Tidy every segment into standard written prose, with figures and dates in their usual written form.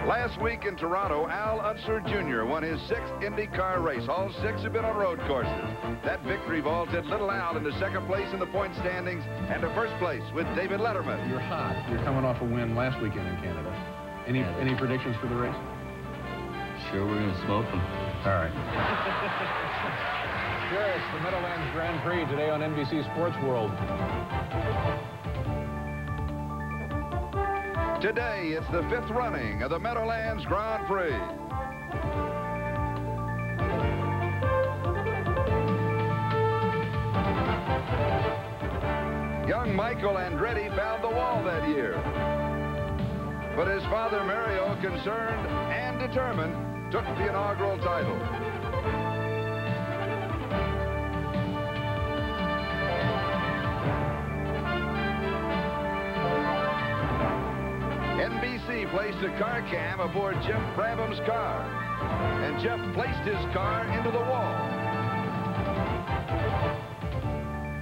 Last week in Toronto, Al Unser Jr. won his 6th IndyCar race. All 6 have been on road courses. That victory vaulted little Al into 2nd place in the point standings and to 1st place with David Letterman. You're hot. You're coming off a win last weekend in Canada. Any predictions for the race? Sure, we're going to smoke them. All right. Sure, it's the Meadowlands Grand Prix today on NBC Sports World. Today, it's the 5th running of the Meadowlands Grand Prix. Young Michael Andretti found the wall that year. But his father, Mario, concerned and determined, took the inaugural title. NBC placed a car cam aboard Jeff Brabham's car, and Jeff placed his car into the wall.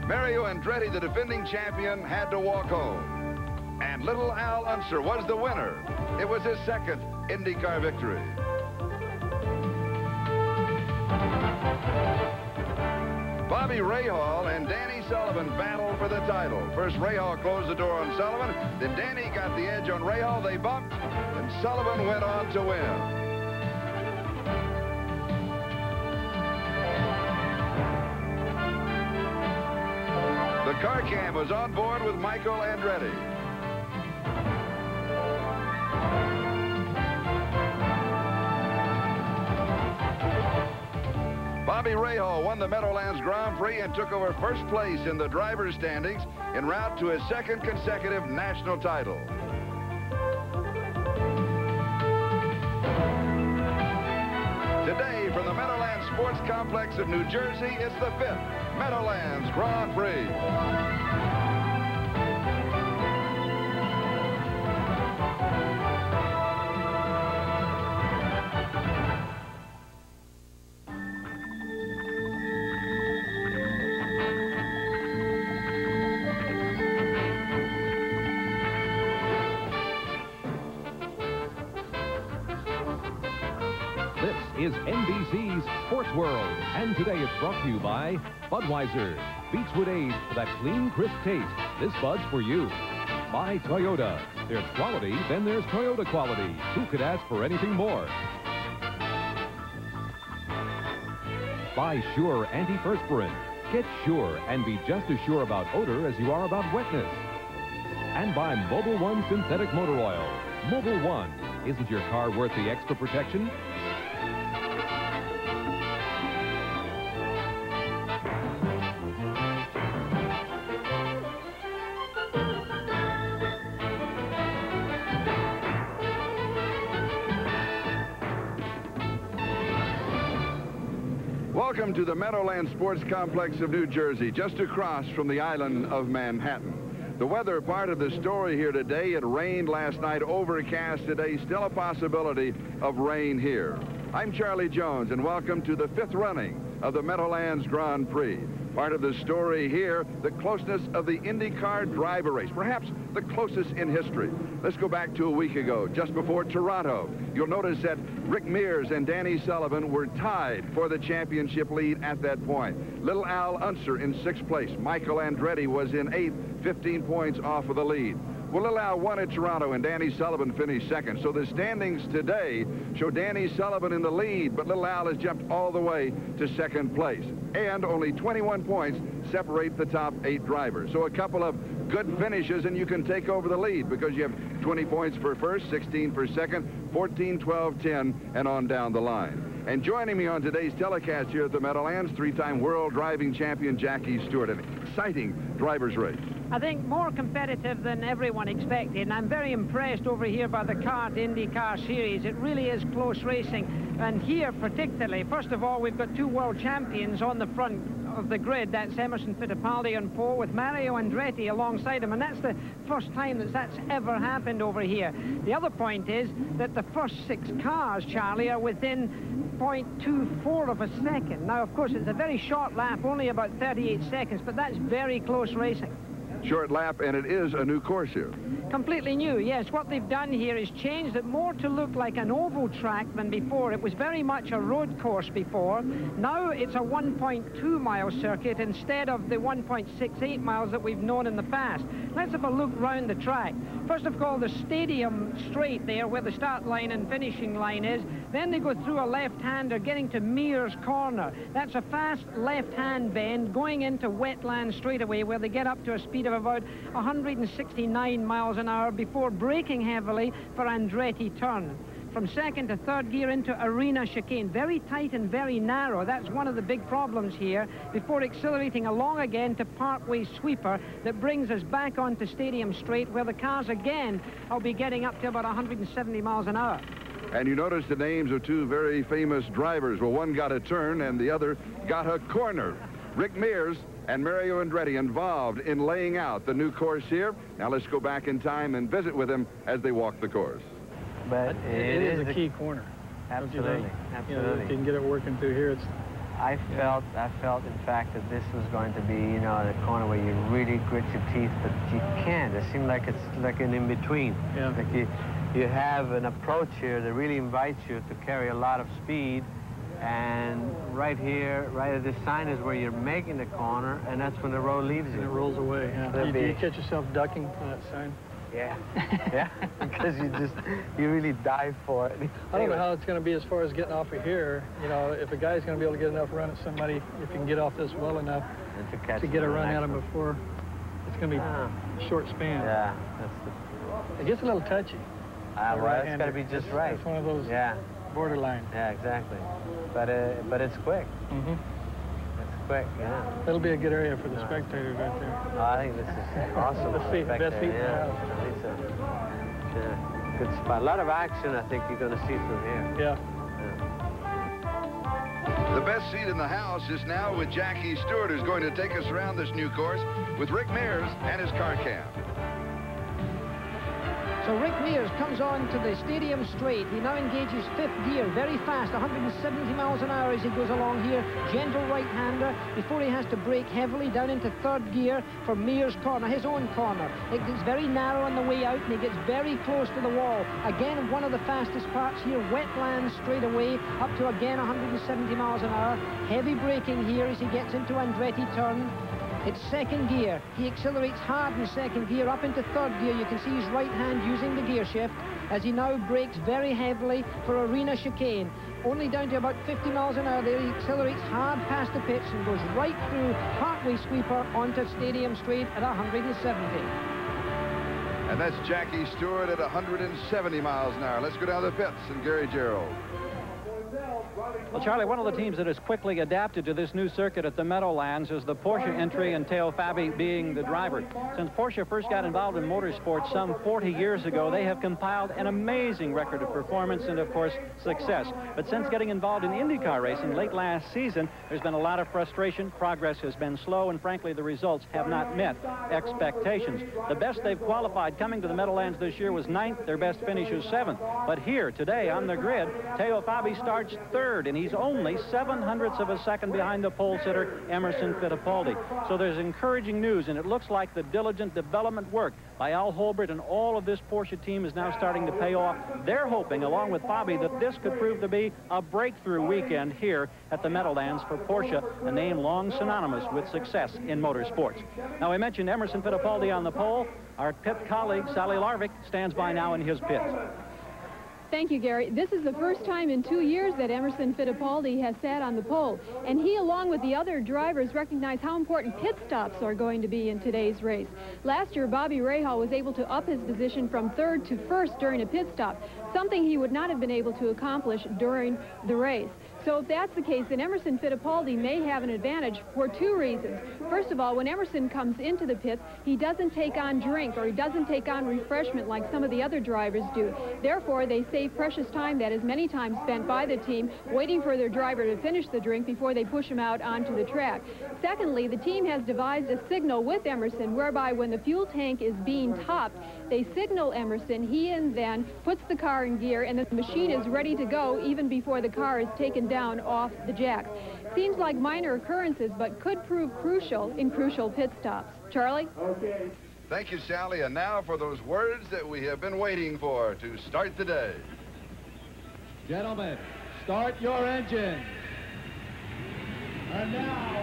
Mario Andretti, the defending champion, had to walk home. And little Al Unser was the winner. It was his 2nd IndyCar victory. Bobby Rahal and Danny Sullivan battled for the title. First, Rahal closed the door on Sullivan. Then Danny got the edge on Rahal. They bumped, and Sullivan went on to win. The car cam was on board with Michael Andretti. Bobby Rahal won the Meadowlands Grand Prix and took over 1st place in the driver's standings en route to his 2nd consecutive national title. Today, from the Meadowlands Sports Complex of New Jersey, it's the 5th Meadowlands Grand Prix. Is NBC's Sports World, and today it's brought to you by Budweiser, Beechwood Age for that clean, crisp taste. This Bud's for you. By Toyota. There's quality, then there's Toyota quality. Who could ask for anything more? By Sure Antiperspirant. Get Sure and be just as sure about odor as you are about wetness. And by Mobil 1 Synthetic Motor Oil. Mobil 1. Isn't your car worth the extra protection? Welcome to the Meadowlands Sports Complex of New Jersey, just across from the island of Manhattan. The weather part of the story here today. It rained last night, overcast today, still a possibility of rain here. I'm Charlie Jones, and welcome to the 5th running of the Meadowlands Grand Prix. Part of the story here, the closeness of the IndyCar driver race, perhaps the closest in history. Let's go back to a week ago, just before Toronto. You'll notice that Rick Mears and Danny Sullivan were tied for the championship lead at that point. Little Al Unser in 6th place. Michael Andretti was in 8th, 15 points off of the lead. Well, Little Al won at Toronto, and Danny Sullivan finished 2nd. So the standings today show Danny Sullivan in the lead, but Little Al has jumped all the way to 2nd place. And only 21 points separate the top 8 drivers. So a couple of good finishes, and you can take over the lead because you have 20 points for 1st, 16 for 2nd, 14, 12, 10, and on down the line. And joining me on today's telecast here at the Meadowlands, 3-time world driving champion Jackie Stewart. An exciting driver's race. I think more competitive than everyone expected, and I'm very impressed over here by the CART IndyCar series. It really is close racing, and here particularly, first of all, we've got 2 world champions on the front of the grid. That's Emerson Fittipaldi on pole with Mario Andretti alongside him, and that's the first time that's ever happened over here. The other point is that the first 6 cars, Charlie, are within 0.24 of a second. Now, of course, it's a very short lap, only about 38 seconds, but that's very close racing. Short lap, and it is a new course here. Completely new, yes. What they've done here is changed it more to look like an oval track than before. It was very much a road course before. Now it's a 1.2-mile circuit instead of the 1.68 miles that we've known in the past. Let's have a look round the track. First of all, the stadium straight there where the start line and finishing line is. Then they go through a left-hander getting to Mears Corner. That's a fast left-hand bend going into wetland straightaway where they get up to a speed of about 169 miles an hour before braking heavily for Andretti turn. From second to third gear into arena chicane. Very tight and very narrow. That's one of the big problems here before accelerating along again to Parkway Sweeper that brings us back onto Stadium Straight where the cars again will be getting up to about 170 miles an hour. And you notice the names of two very famous drivers. Well, one got a turn and the other got a corner. Rick Mears and Mario Andretti involved in laying out the new course here. Now let's go back in time and visit with them as they walk the course. But it is a key corner. Absolutely, absolutely. You know, if you can get it working through here, it's... I felt, in fact, that this was going to be, you know, the corner where you really grit your teeth, but you can't. It seemed like it's like an in-between. Yeah. Like you have an approach here that really invites you to carry a lot of speed, and right here, right at this sign is where you're making the corner, and that's when the road leaves you. And it rolls away, yeah. Do you catch yourself ducking for that sign? Yeah, yeah, because you really dive for it. I don't know how it's going to be as far as getting off of here. You know, if a guy's going to be able to get enough run at somebody, if you can get off this well enough to get a run at him before, it's going to be a short span. Yeah, it gets a little touchy. Well, it's got to be just right. It's one of those borderline. Yeah, exactly. But it's quick. Mm-hmm. Quick, yeah. That'll be a good area for the spectators right there. Oh, I think this is awesome. Let's see, best seat in the house. Yeah, good spot. A lot of action, I think you're going to see from here. Yeah. The best seat in the house is now with Jackie Stewart, who's going to take us around this new course with Rick Mears and his car cam. So Rick Mears comes on to the Stadium Straight. He now engages fifth gear, very fast, 170 miles an hour as he goes along here. Gentle right-hander before he has to brake heavily down into third gear for Mears Corner, his own corner. It gets very narrow on the way out and he gets very close to the wall. Again, one of the fastest parts here, wetlands straight away, up to again 170 miles an hour. Heavy braking here as he gets into Andretti turn. It's second gear. He accelerates hard in second gear, up into third gear. You can see his right hand using the gear shift as he now brakes very heavily for arena chicane. Only down to about 50 miles an hour there. He accelerates hard past the pits and goes right through Parkway Sweeper onto Stadium Straight at 170. And that's Jackie Stewart at 170 miles an hour. Let's go down the pits and Gary Gerald. Well, Charlie, one of the teams that has quickly adapted to this new circuit at the Meadowlands is the Porsche entry, and Teo Fabi being the driver. Since Porsche first got involved in motorsports some 40 years ago, they have compiled an amazing record of performance and, of course, success. But since getting involved in IndyCar racing late last season, there's been a lot of frustration. Progress has been slow, and frankly, the results have not met expectations. The best they've qualified coming to the Meadowlands this year was 9th. Their best finish was 7th. But here, today, on the grid, Teo Fabi starts 3rd, and he's only 0.07 of a second behind the pole sitter, Emerson Fittipaldi. So there's encouraging news, and it looks like the diligent development work by Al Holbert and all of this Porsche team is now starting to pay off. They're hoping, along with Fabi, that this could prove to be a breakthrough weekend here at the Meadowlands for Porsche, a name long synonymous with success in motorsports. Now, I mentioned Emerson Fittipaldi on the pole. Our pit colleague, Sally Larvik, stands by now in his pit. Thank you, Gary. This is the first time in 2 years that Emerson Fittipaldi has sat on the pole, and he, along with the other drivers, recognize how important pit stops are going to be in today's race. Last year, Bobby Rahal was able to up his position from 3rd to 1st during a pit stop, something he would not have been able to accomplish during the race. So if that's the case, then Emerson Fittipaldi may have an advantage for 2 reasons. First of all, when Emerson comes into the pits, he doesn't take on drink or he doesn't take on refreshment like some of the other drivers do. Therefore, they save precious time that is many times spent by the team waiting for their driver to finish the drink before they push him out onto the track. Secondly, the team has devised a signal with Emerson whereby when the fuel tank is being topped, they signal Emerson, he and then puts the car in gear, and the machine is ready to go even before the car is taken down off the jacks. Seems like minor occurrences, but could prove crucial in crucial pit stops. Charlie? Okay. Thank you, Sally. And now for those words that we have been waiting for to start the day. Gentlemen, start your engine. And now...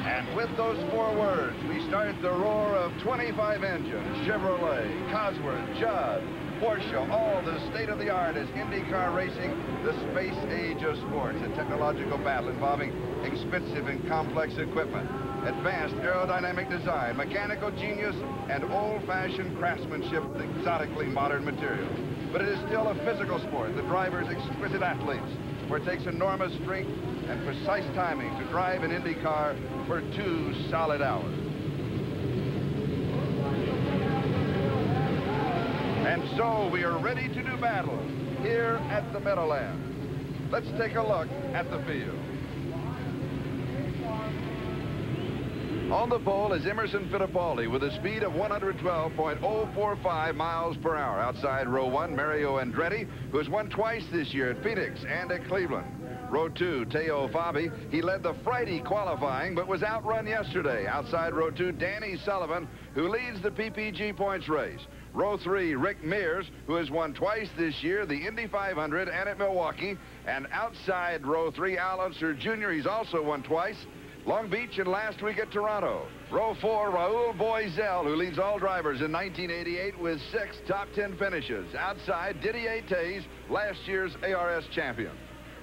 And with those 4 words, we start the roar of 25 engines. Chevrolet, Cosworth, Judd, Porsche, all the state-of-the-art as IndyCar racing, the space age of sports, a technological battle involving expensive and complex equipment, advanced aerodynamic design, mechanical genius, and old-fashioned craftsmanship with exotically modern materials. But it is still a physical sport, the drivers exquisite athletes, where it takes enormous strength and precise timing to drive an Indy car for 2 solid hours. And so we are ready to do battle here at the Meadowlands. Let's take a look at the field. On the pole is Emerson Fittipaldi with a speed of 112.045 miles per hour. Outside row 1, Mario Andretti, who has won twice this year at Phoenix and at Cleveland. Row 2, Teo Fabi. He led the Friday qualifying, but was outrun yesterday. Outside row 2, Danny Sullivan, who leads the PPG points race. Row 3, Rick Mears, who has won twice this year, the Indy 500 and at Milwaukee. And outside row 3, Al Unser Jr., he's also won twice, Long Beach and last week at Toronto. Row 4, Raul Boisel, who leads all drivers in 1988 with 6 top 10 finishes. Outside, Didier Tays, last year's ARS champion.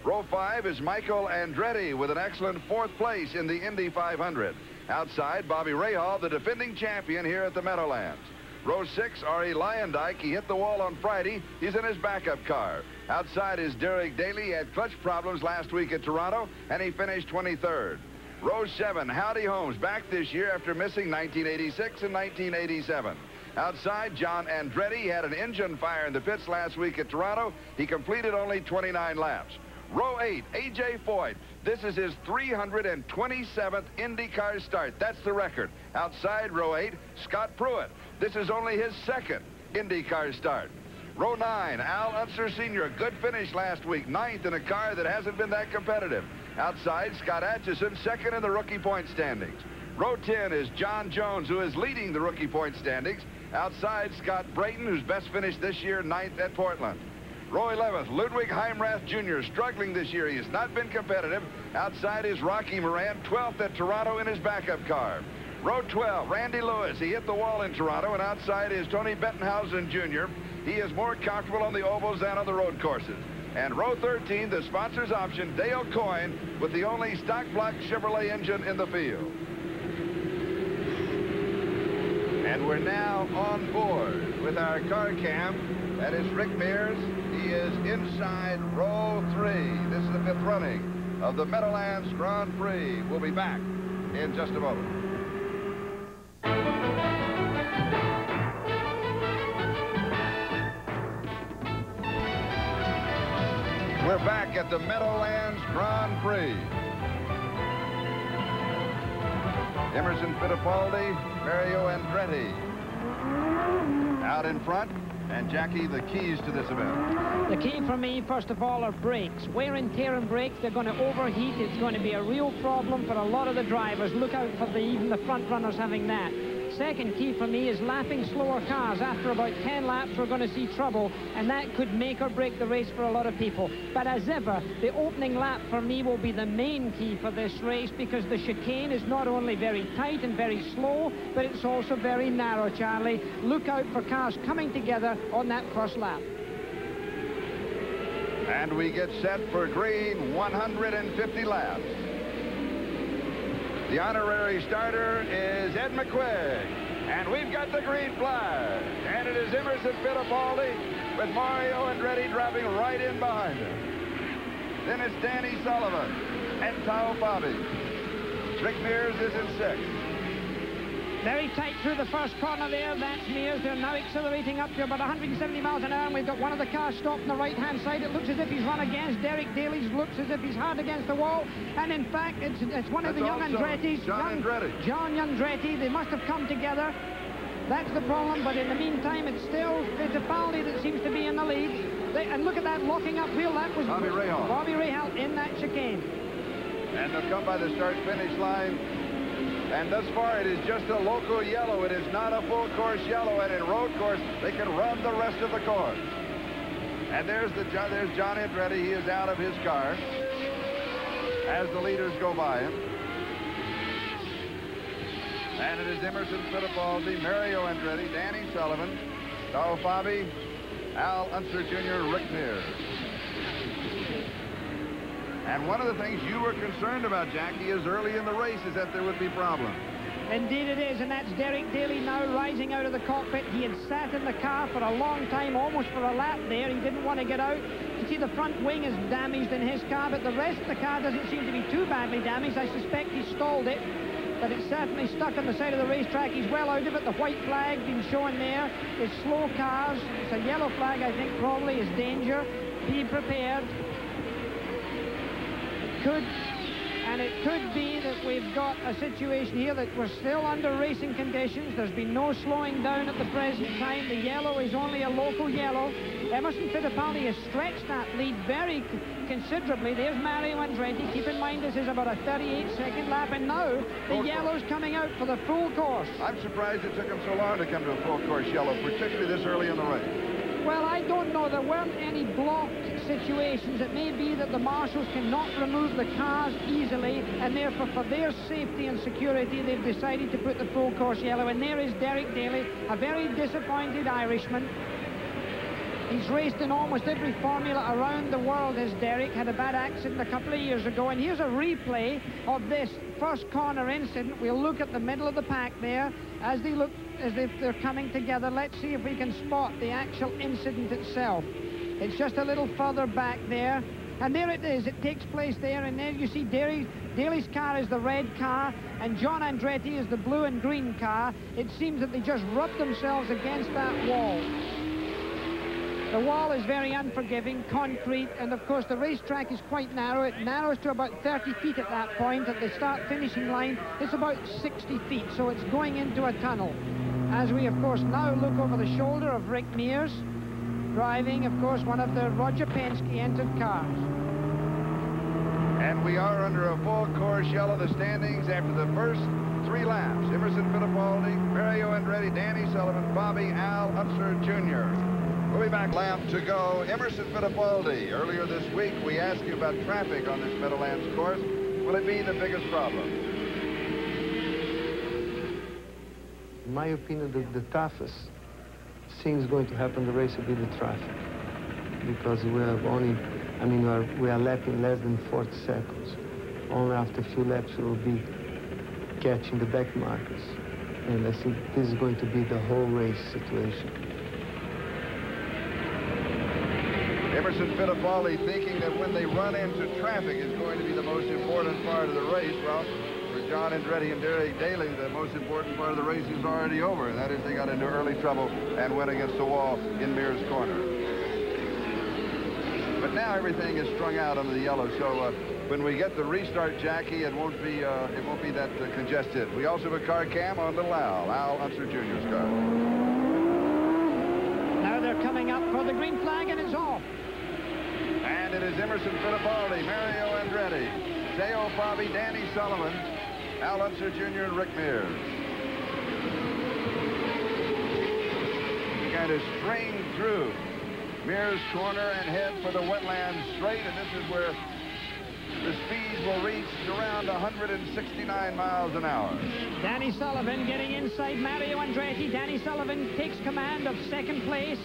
Row 5 is Michael Andretti with an excellent 4th place in the Indy 500. Outside, Bobby Rahal, the defending champion here at the Meadowlands. Row 6, Ari Lyondike. He hit the wall on Friday. He's in his backup car. Outside is Derek Daly. He had clutch problems last week at Toronto, and he finished 23rd. Row 7, Howdy Holmes, back this year after missing 1986 and 1987. Outside, John Andretti had an engine fire in the pits last week at Toronto. He completed only 29 laps. Row 8, A.J. Foyt. This is his 327th IndyCar start. That's the record. Outside row 8, Scott Pruitt. This is only his 2nd IndyCar start. Row 9, Al Unser Sr. Good finish last week, 9th in a car that hasn't been that competitive. Outside, Scott Atchison, 2nd in the rookie point standings. Row 10 is John Jones, who is leading the rookie point standings. Outside, Scott Brayton, whose best finish this year, 9th at Portland. Row 11th, Ludwig Heimrath Jr., struggling this year. He has not been competitive. Outside is Rocky Moran, 12th at Toronto in his backup car. Row 12, Randy Lewis. He hit the wall in Toronto, and outside is Tony Bettenhausen Jr. He is more comfortable on the ovals than on the road courses. And row 13, the sponsor's option, Dale Coyne, with the only stock block Chevrolet engine in the field. And we're now on board with our car cam. That is Rick Mears. He is inside row 3. This is the 5th running of the Meadowlands Grand Prix. We'll be back in just a moment. We're back at the Meadowlands Grand Prix. Emerson Fittipaldi, Mario Andretti out in front. And Jackie, the keys to this event. The key for me, first of all, are brakes. Wear and tear on brakes. They're going to overheat. It's going to be a real problem for a lot of the drivers. Look out for even the front runners having that. Second key for me is lapping slower cars. After about 10 laps, we're going to see trouble, and that could make or break the race for a lot of people. But as ever, the opening lap for me will be the main key for this race, because the chicane is not only very tight and very slow, but it's also very narrow, Charlie. Look out for cars coming together on that first lap. And we get set for green, 150 laps. The honorary starter is Ed McQuigg. And we've got the green flag. And it is Emerson Fittipaldi with Mario Andretti driving right in behind him. Then it's Danny Sullivan and Tao Fabi. Rick Mears is in 6th. Very tight through the first corner there. That's Mears. They're now accelerating up to about 170 miles an hour. And we've got one of the cars stopped on the right-hand side. It looks as if he's run against. Derek Daly's looks as if he's hard against the wall. And in fact, it's one of the young Andretti's. John Andretti. They must have come together. That's the problem. But in the meantime, it's still Fittipaldi that seems to be in the lead. And look at that locking up wheel. That was Bobby Rahal. Bobby Rahal in that chicane. And they'll come by the start-finish line And thus far, it is just a local yellow. It is not a full course yellow. And in road course, they can run the rest of the course. And there's John Andretti. He is out of his car as the leaders go by him. And it is Emerson Fittipaldi, Mario Andretti, Danny Sullivan, Darrell Fabi, Al Unser Jr., Rick Mears. And one of the things you were concerned about, Jackie, is early in the race is that there would be problems. Indeed it is, and that's Derek Daly now rising out of the cockpit. He had sat in the car for a long time, almost for a lap there. He didn't want to get out. You see the front wing is damaged in his car, but the rest of the car doesn't seem to be too badly damaged. I suspect he stalled it, but it's certainly stuck on the side of the racetrack. He's well out of it. The white flag being shown there is slow cars. It's a yellow flag, I think, probably is danger. Be prepared. It could be that we've got a situation here that we're still under racing conditions. There's been no slowing down at the present time. The yellow is only a local yellow. Emerson Fittipaldi has stretched that lead very considerably. There's Mario Andretti. Keep in mind this is about a 38-second lap, and now the yellow's coming out for the full course. I'm surprised it took him so long to come to a full course yellow, particularly this early in the race. Well, I don't know. There weren't any blocked situations. It may be that the marshals cannot remove the cars easily, and therefore for their safety and security they've decided to put the full course yellow. And there is Derek Daly, a very disappointed Irishman. He's raced in almost every formula around the world, as Derek. Had a bad accident a couple of years ago. And here's a replay of this first corner incident. We'll look at the middle of the pack there as they look as if they're coming together. Let's see if we can spot the actual incident itself. It's just a little further back there. And there it is. It takes place there. And there you see Daly's car is the red car, and John Andretti is the blue and green car. It seems that they just rubbed themselves against that wall. The wall is very unforgiving, concrete, and of course the racetrack is quite narrow. It narrows to about 30 feet at that point. At the start-finishing line, it's about 60 feet, so it's going into a tunnel. As we, of course, now look over the shoulder of Rick Mears, driving, of course, one of the Roger Penske-entered cars. And we are under a full course yellow. The standings after the first 3 laps. Emerson Fittipaldi, Mario Andretti, Danny Sullivan, Bobby Al Unser Jr. We'll be back. Lap to go. Emerson Fittipaldi. Earlier this week, we asked you about traffic on this Meadowlands course. Will it be the biggest problem? In my opinion, the toughest thing is going to happen in the race will be the traffic. Because we have only, we are lapping less than 40 seconds. Only after a few laps we will be catching the back markers. And I think this is going to be the whole race situation. Emerson Fittipaldi thinking that when they run into traffic is going to be the most important part of the race. Well, for John Andretti and Derek Daly, the most important part of the race is already over. And that is they got into early trouble and went against the wall in Mears' corner. But now everything is strung out under the yellow, so when we get the restart, Jackie, it won't be that congested. We also have a car cam on little Al Unser Jr.'s car. Now they're coming up for the green flag, and it's off. And it is Emerson Fittipaldi, Mario Andretti, Dale Fabi, Danny Sullivan, Al Unser Jr., and Rick Mears. Kind of strained through Mears' corner and head for the wetlands straight, and this is where the speeds will reach around 169 miles an hour. Danny Sullivan getting inside Mario Andretti. Danny Sullivan takes command of second place.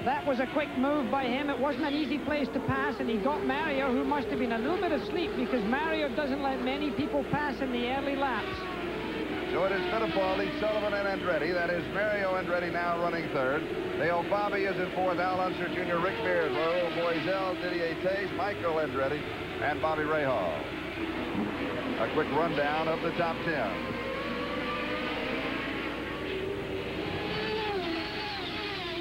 That was a quick move by him. It wasn't an easy place to pass, and he got Mario, who must have been a little bit asleep because Mario doesn't let many people pass in the early laps. So it is Fittipaldi, Sullivan, and Andretti. That is Mario Andretti now running third. Dale Fabi is in fourth. Al Unser Jr., Rick Mears, Raul Boisel, Didier Tace, Michael Andretti, and Bobby Rahal. A quick rundown of the top 10.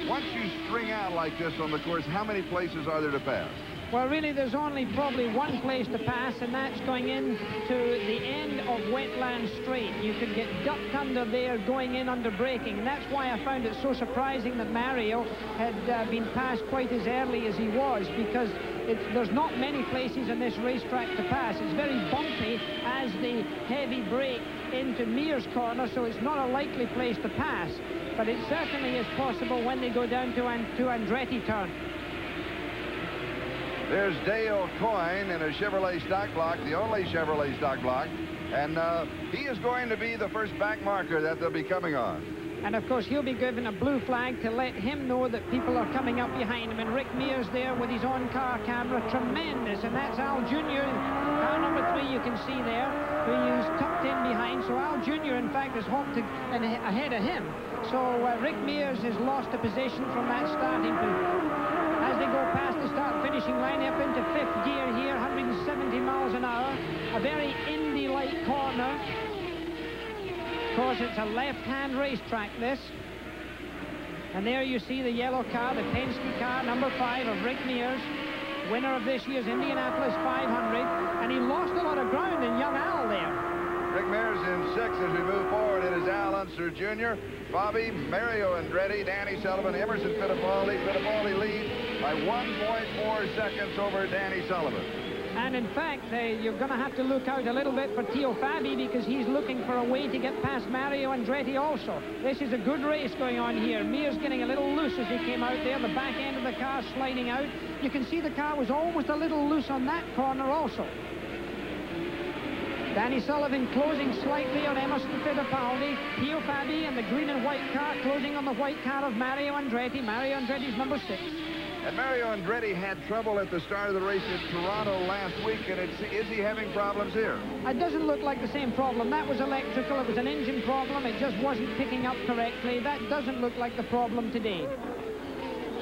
Once you string out like this on the course, how many places are there to pass? Well, really, there's only probably one place to pass, and that's going into the end of Wetland Straight. You could get ducked under there going in under braking, and that's why I found it so surprising that Mario had been passed quite as early as he was, because there's not many places in this racetrack to pass. It's very bumpy as the heavy brake into Mears corner, so it's not a likely place to pass. But it certainly is possible when they go down to Andretti turn. There's Dale Coyne in a Chevrolet stock block, the only Chevrolet stock block. And he is going to be the first back marker that they'll be coming on. And of course, he'll be given a blue flag to let him know that people are coming up behind him. And Rick Mears there with his on-car camera, tremendous. And that's Al Jr. Car number 3 you can see there, who is tucked in behind. So Al Jr. in fact has hopped ahead of him. So Rick Mears has lost a position from that starting booth. As they go past the start-finishing line up into 5th gear here, 170 miles an hour, a very Indy-like corner. Of course, it's a left-hand racetrack, this. And there you see the yellow car, the Penske car, number 5 of Rick Mears, winner of this year's Indianapolis 500. And he lost a lot of ground in young Al there. Rick Mears in 6th as we move forward. It is Al Unser Jr., Bobby, Mario Andretti, Danny Sullivan, Emerson Fittipaldi. Fittipaldi leads by 1.4 seconds over Danny Sullivan. And in fact, you're going to have to look out a little bit for Theo Fabi because he's looking for a way to get past Mario Andretti also. This is a good race going on here. Mears getting a little loose as he came out there. The back end of the car sliding out. You can see the car was almost a little loose on that corner also. Danny Sullivan closing slightly on Emerson Fittipaldi. Theo Fabi and the green and white car closing on the white car of Mario Andretti. Mario Andretti's number 6. And Mario Andretti had trouble at the start of the race in Toronto last week, and is he having problems here? It doesn't look like the same problem. That was electrical. It was an engine problem. It just wasn't picking up correctly. That doesn't look like the problem today.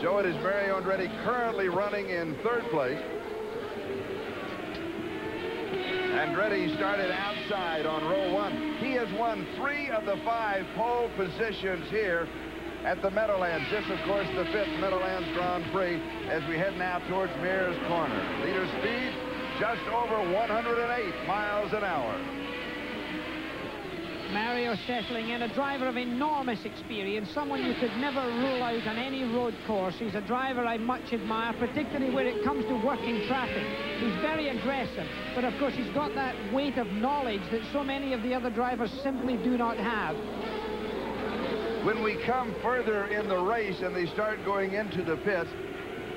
So it is Mario Andretti currently running in 3rd place. Andretti started outside on row 1. He has won 3 of the 5 pole positions here at the Meadowlands. This, of course, the 5th Meadowlands Grand Prix as we head now towards Mears Corner. Leader speed just over 108 miles an hour. Mario settling in, a driver of enormous experience, someone you could never rule out on any road course. He's a driver I much admire, particularly when it comes to working traffic. He's very aggressive, but of course he's got that weight of knowledge that so many of the other drivers simply do not have. When we come further in the race and they start going into the pits,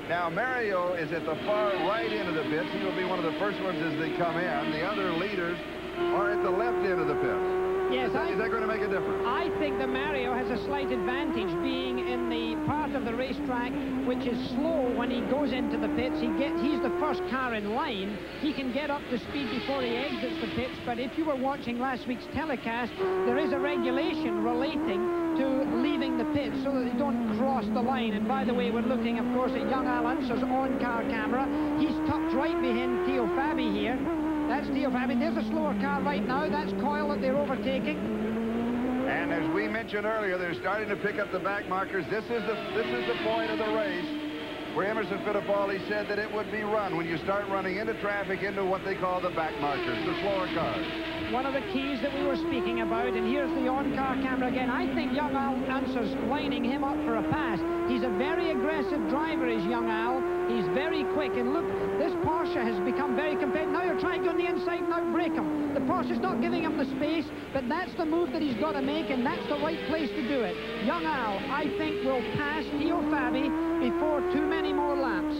now Mario is at the far right end of the pits. He will be one of the first ones as they come in. The other leaders are at the left end of the pits. Yes, is that going to make a difference? I think that Mario has a slight advantage being in the part of the racetrack which is slow when he goes into the pits. He's the first car in line. He can get up to speed before he exits the pits, but if you were watching last week's telecast, there is a regulation relating to leaving the pits so that they don't cross the line. And by the way, we're looking, of course, at young Al Unser's on-car camera. He's tucked right behind Theo Fabi here. That's Theo Fabi. There's a slower car right now. That's Coyle that they're overtaking. And as we mentioned earlier, they're starting to pick up the back markers. This is the point of the race where Emerson Fittipaldi said that it would be run when you start running into traffic into what they call the back markers, the slower cars. One of the keys that we were speaking about, and here's the on-car camera again. I think young Al Unser's lining him up for a pass. He's a very aggressive driver, is young Al. He's very quick, and look, this Porsche has become very competitive. Now you're trying to go on the inside and outbrake him. The Porsche's not giving him the space, but that's the move that he's got to make, and that's the right place to do it. Young Al, I think, will pass Theo Fabi before too many more laps.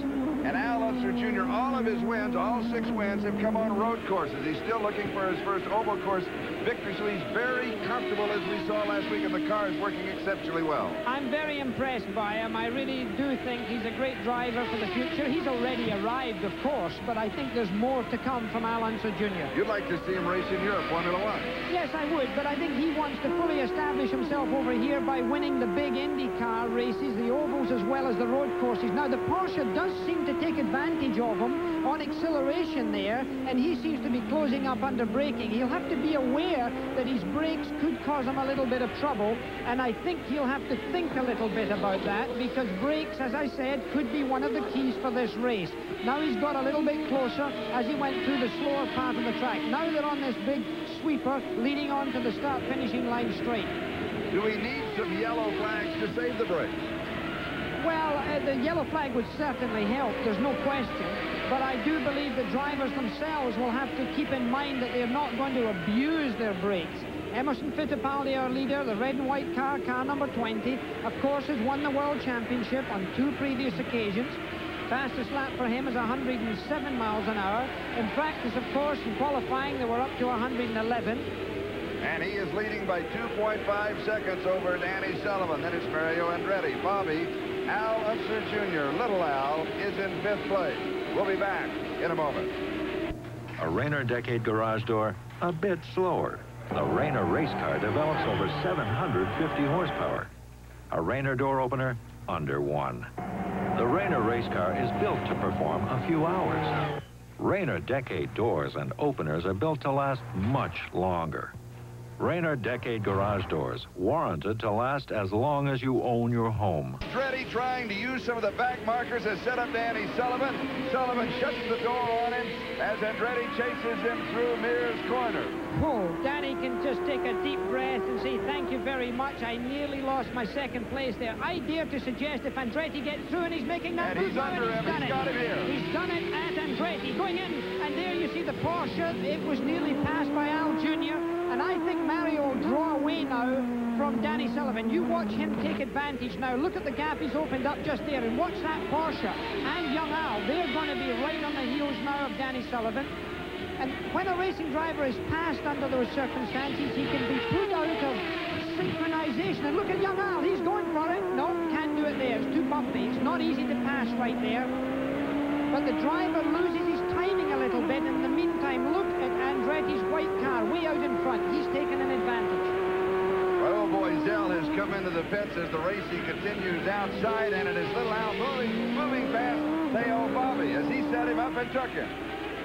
And Al Unser Jr., all of his wins, all 6 wins, have come on road courses. He's still looking for his first oval course victory, so he's very comfortable, as we saw last week, and the car is working exceptionally well. I'm very impressed by him. I really do think he's a great driver for the future. He's already arrived, of course, but I think there's more to come from Al Unser Jr. You'd like to see him race in Europe, Formula One. Yes, I would, but I think he wants to fully establish himself over here by winning the big IndyCar races, the ovals as well as the road courses. Now, the Porsche does seem to take advantage of him on acceleration there, and he seems to be closing up under braking. He'll have to be aware that his brakes could cause him a little bit of trouble, and I think he'll have to think a little bit about that, because brakes, as I said, could be one of the keys for this race. Now he's got a little bit closer as he went through the slower part of the track. Now they're on this big sweeper leading on to the start-finishing line straight. Do we need some yellow flags to save the brakes? Well, the yellow flag would certainly help, there's no question. But I do believe the drivers themselves will have to keep in mind that they're not going to abuse their brakes. Emerson Fittipaldi, our leader, the red and white car, car number 20, of course, has won the World Championship on 2 previous occasions. Fastest lap for him is 107 miles an hour. In practice, of course, in qualifying, they were up to 111. And he is leading by 2.5 seconds over Danny Sullivan. Then it's Mario Andretti. Bobby, Al Unser Jr., Little Al, is in 5th place. We'll be back in a moment. A Rayner Decade garage door, a bit slower. The Rayner race car develops over 750 horsepower. A Rayner door opener, under 1. The Rayner race car is built to perform a few hours. Rayner Decade doors and openers are built to last much longer. Rayner Decade garage doors, warranted to last as long as you own your home. Andretti trying to use some of the back markers to set up Danny Sullivan. Sullivan shuts the door on him as Andretti chases him through Mears Corner. Oh, Danny can just take a deep breath and say, thank you very much. I nearly lost my 2nd place there. I dare to suggest if Andretti gets through and he's making that move, he's under him. He's got him here. He's done it at Andretti. Going in, and there you see the Porsche. It was nearly passed by Al Jr., and I think Mario will draw away now from Danny Sullivan. You watch him take advantage now. Look at the gap he's opened up just there, and watch that Porsche and young Al. They're going to be right on the heels now of Danny Sullivan. And when a racing driver is passed under those circumstances, he can be put out of synchronization. And look at young Al. He's going for it. No, can't do it there. It's too bumpy. It's not easy to pass right there. But the driver loses his timing a little bit. In the meantime, look at Andretti's white car way out in front. He's taken an advantage. Well, Boiselle has come into the pits as the racing continues outside, and it is Little Al moving past Theo Bobby as he set him up and took him.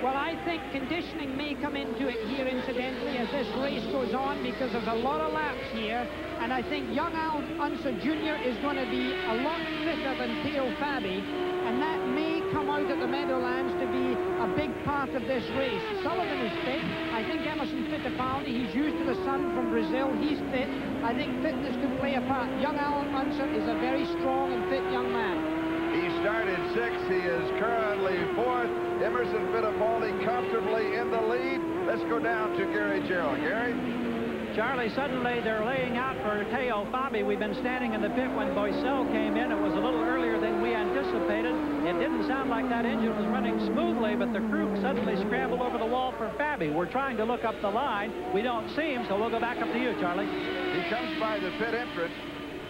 Well, I think conditioning may come into it here, incidentally, as this race goes on, because there's a lot of laps here, and I think young Al Unser Jr. is going to be a lot fitter than Theo Fabi, and that may come out at the Meadowlands to be a big part of this race. Sullivan is fit. I think Emerson Fittipaldi, he's used to the sun from Brazil. He's fit. I think fitness could play a part. Young Al Unser is a very strong and fit young man. He started 6th. He is currently 4th. Emerson Fittipaldi comfortably in the lead. Let's go down to Gary Gerald. Gary? Charlie, suddenly they're laying out for Theo Fabi. We've been standing in the pit when Boiselle came in. It was a little earlier than we anticipated. It didn't sound like that engine was running smoothly, but the crew suddenly scrambled over the wall for Fabi. We're trying to look up the line. We don't see him, so we'll go back up to you, Charlie. He comes by the pit entrance,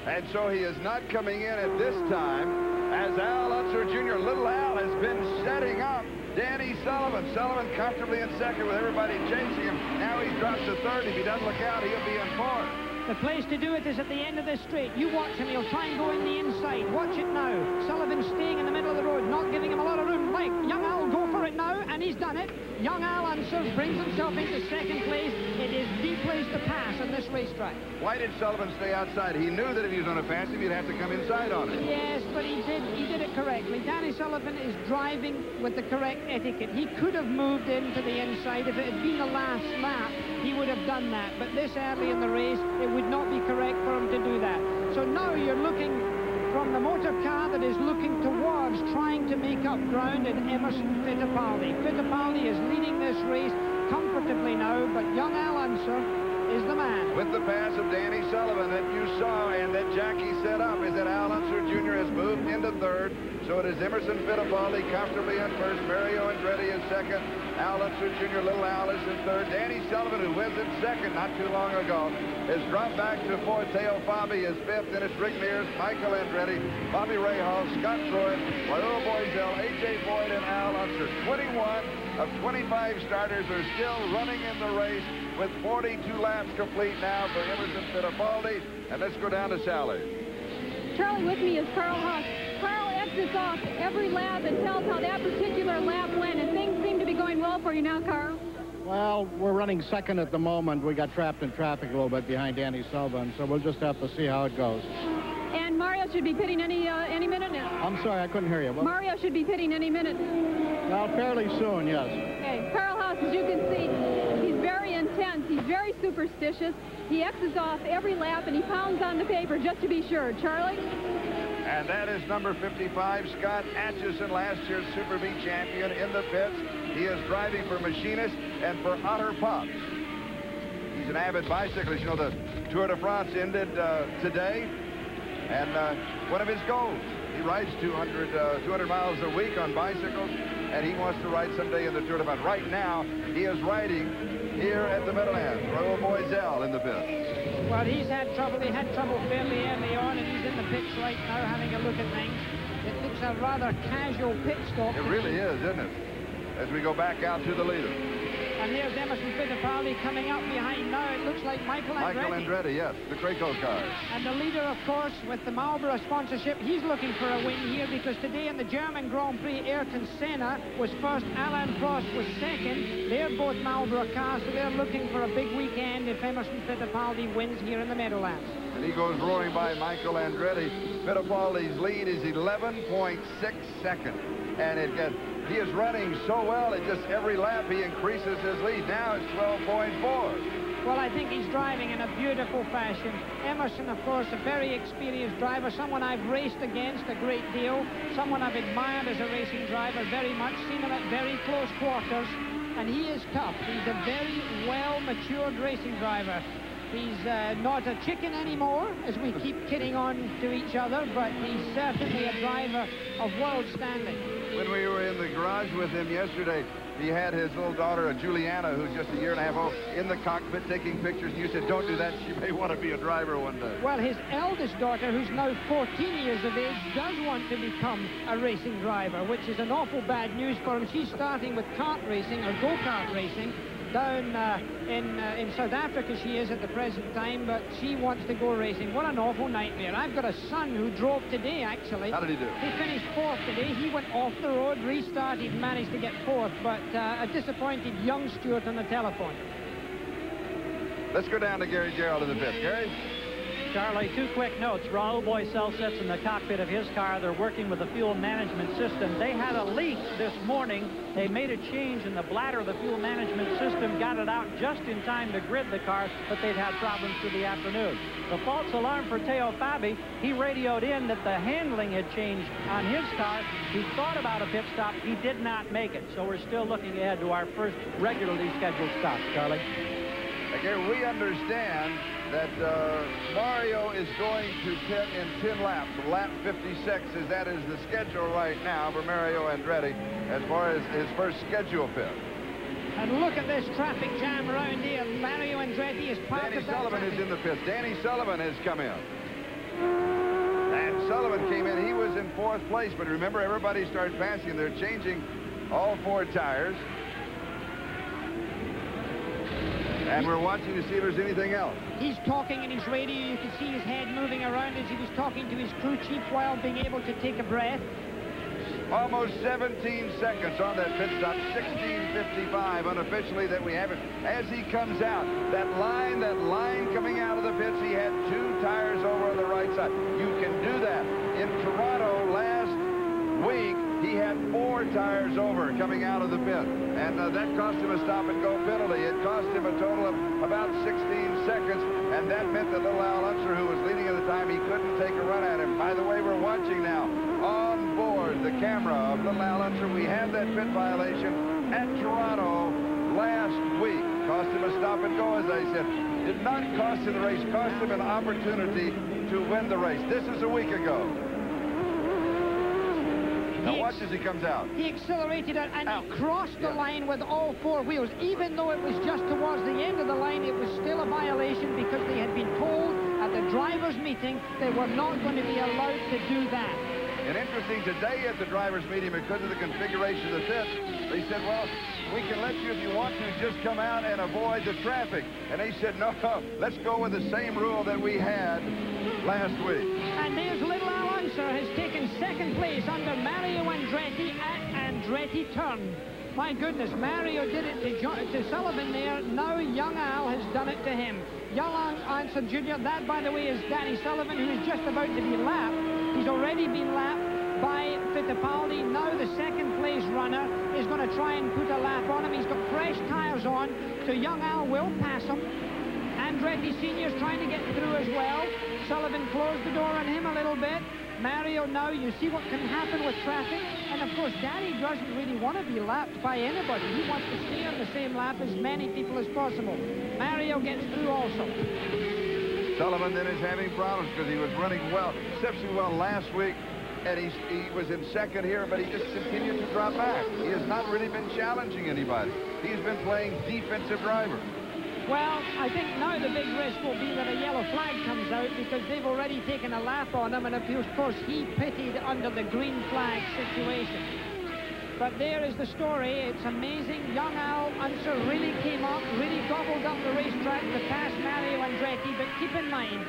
and so he is not coming in at this time, as Al Unser Jr., Little Al, has been setting up Danny Sullivan. Sullivan comfortably in 2nd with everybody chasing him. Now he's dropped to 3rd. If he doesn't look out, he'll be in 4th. The place to do it is at the end of this straight. You watch him. He'll try and go in the inside. Watch it now. Sullivan staying in the middle of the road, not giving him a lot of room. Like, young Al will go for it now, and he's done it. Young Al Unser brings himself into 2nd place. It is the place to pass on this racetrack. Why did Sullivan stay outside? He knew that if he was going to pass him, he'd have to come inside on him. Yes, but he did it correctly. Danny Sullivan is driving with the correct etiquette. He could have moved into the inside. If it had been the last lap, he would have done that. But this early in the race, it would not be correct for him to do that. So now you're looking from the motor car that is looking towards trying to make up ground in Emerson Fittipaldi. Fittipaldi is leading this race comfortably now, but young Al Unser is the man. With the pass of Danny Sullivan that you saw and that Jackie set up, is that Al Unser Jr. has moved into 3rd. So it is Emerson Fittipaldi comfortably in 1st. Mario Andretti is 2nd. Al Unser Jr., Little Al is in 3rd. Danny Sullivan, who wins in 2nd not too long ago, is dropped back to 4th. Theo Fabi is 5th. Then it's Rick Mears, Michael Andretti, Bobby Rahal, Scott Pruitt, Raul Boiselle, A.J. Boyd, and Al Unser. 21 of 25 starters are still running in the race with 42 laps complete now for Emerson Fittipaldi. And let's go down to Sally. Charlie, with me is Carl Haas. Carl exits off every lap and tells how that particular lap went, and things seem to be going well for you now, Carl. Well, we're running 2nd at the moment. We got trapped in traffic a little bit behind Danny Sullivan, so we'll just have to see how it goes. And Mario should be pitting any minute now. I'm sorry, I couldn't hear you. Mario should be pitting any minute. Well, fairly soon, yes. Okay, Carl Haas, as you can see, he's very intense. He's very superstitious. He exits off every lap, and he pounds on the paper just to be sure. Charlie? And that is number 55, Scott Atchison, last year's Super B champion in the pits. He is driving for Machinist and for Otter Pops. He's an avid bicyclist. You know, the Tour de France ended today. And one of his goals, he rides 200 miles a week on bicycles, and he wants to ride someday in the Tour de France. Right now, he is riding here at the Meadowlands. Raul Boisel in the pits. Well, he's had trouble. He had trouble fairly early on, and he's in the pits right now having a look at things. It looks a rather casual pit stop. It really is, isn't it? As we go back out to the leader. And there's Emerson Fittipaldi coming up behind now. It looks like Michael Andretti. Michael Andretti, yes, the Craco car. And the leader, of course, with the Marlboro sponsorship, he's looking for a win here because today in the German Grand Prix, Ayrton Senna was first, Alain Prost was second. They're both Marlboro cars, so they're looking for a big weekend if Emerson Fittipaldi wins here in the Meadowlands. And he goes roaring by Michael Andretti. Fittipaldi's lead is 11.6 seconds. And he is running so well, it just every lap he increases his lead. Now it's 12.4. Well, I think he's driving in a beautiful fashion. Emerson, of course, a very experienced driver, someone I've raced against a great deal, someone I've admired as a racing driver very much, seen him at very close quarters, and he is tough. He's a very well-matured racing driver. He's not a chicken anymore, as we keep kidding on to each other, but he's certainly a driver of world standing. When we were in the garage with him yesterday, he had his little daughter, Juliana, who's just a year and a half old, in the cockpit taking pictures. And you said, don't do that. She may want to be a driver one day. Well, his eldest daughter, who's now 14 years of age, does want to become a racing driver, which is an awful bad news for him. She's starting with kart racing, or go-kart racing, down in South Africa she is at the present time, but she wants to go racing. What an awful nightmare. I've got a son who drove today, actually. How did he do? He finished fourth today. He went off the road, restarted, managed to get fourth, but a disappointed young Stewart on the telephone. Let's go down to Gary Gerald in the pit. Gary? Charlie, two quick notes. Raul Boisel sits in the cockpit of his car. They're working with the fuel management system. They had a leak this morning. They made a change in the bladder of the fuel management system, got it out just in time to grid the car, but they'd had problems through the afternoon. The false alarm for Teo Fabi, he radioed in that the handling had changed on his car. He thought about a pit stop. He did not make it, so we're still looking ahead to our first regularly scheduled stop. Charlie? Again, we understand that Mario is going to pit in 10 laps. Lap 56, as that is the schedule right now for Mario Andretti as far as his first schedule pit. And look at this traffic jam around here. Mario Andretti is part of that. Danny Sullivan is in the pits. Danny Sullivan has come in. And Sullivan came in. He was in fourth place, but remember, everybody started passing. They're changing all four tires. And we're watching to see if there's anything else. He's talking in his radio. You can see his head moving around as he was talking to his crew chief while being able to take a breath. Almost 17 seconds on that pit stop. 16:55 unofficially that we have it. As he comes out, that line coming out of the pits, he had two tires over on the right side. You can do that. In Toronto last week, he had four tires over coming out of the pit. And that cost him a stop-and-go penalty. It cost him a total of about 16 seconds. And that meant that little Al Unser, who was leading at the time, he couldn't take a run at him. By the way, we're watching now on board the camera of little Al Unser. We had that pit violation at Toronto last week. Cost him a stop-and-go, as I said. Did not cost him the race. Cost him an opportunity to win the race. This is a week ago. Now watch as he comes out. He accelerated it and he crossed the line with all four wheels. Even though it was just towards the end of the line, it was still a violation because they had been told at the drivers' meeting they were not going to be allowed to do that. And interesting, today at the drivers' meeting, because of the configuration of the pit, they said, well, we can let you, if you want to, just come out and avoid the traffic. And they said, no, let's go with the same rule that we had last week. And there's little Al Unser has taken second place under Mario Andretti at Andretti Turn. My goodness, Mario did it to Sullivan there. Now young Al has done it to him. Young Al Unser Jr., that, by the way, is Danny Sullivan, who is just about to be lapped. He's already been lapped by Fittipaldi. Now the second place runner is going to try and put a lap on him. He's got fresh tires on, so young Al will pass him. Andretti Sr. is trying to get through as well. Sullivan closed the door on him a little bit. Mario, now you see what can happen with traffic. And of course, Danny doesn't really want to be lapped by anybody. He wants to stay on the same lap as many people as possible. Mario gets through also. Sullivan then is having problems because he was running well, exceptionally well last week. And he was in second here, but he just continued to drop back. He has not really been challenging anybody. He's been playing defensive driver. Well, I think now the big risk will be that a yellow flag comes out because they've already taken a lap on him, and of course he pitted under the green flag situation. But there is the story. It's amazing. Young Al Unser really came up, really gobbled up the racetrack to pass Mario Andretti, but keep in mind,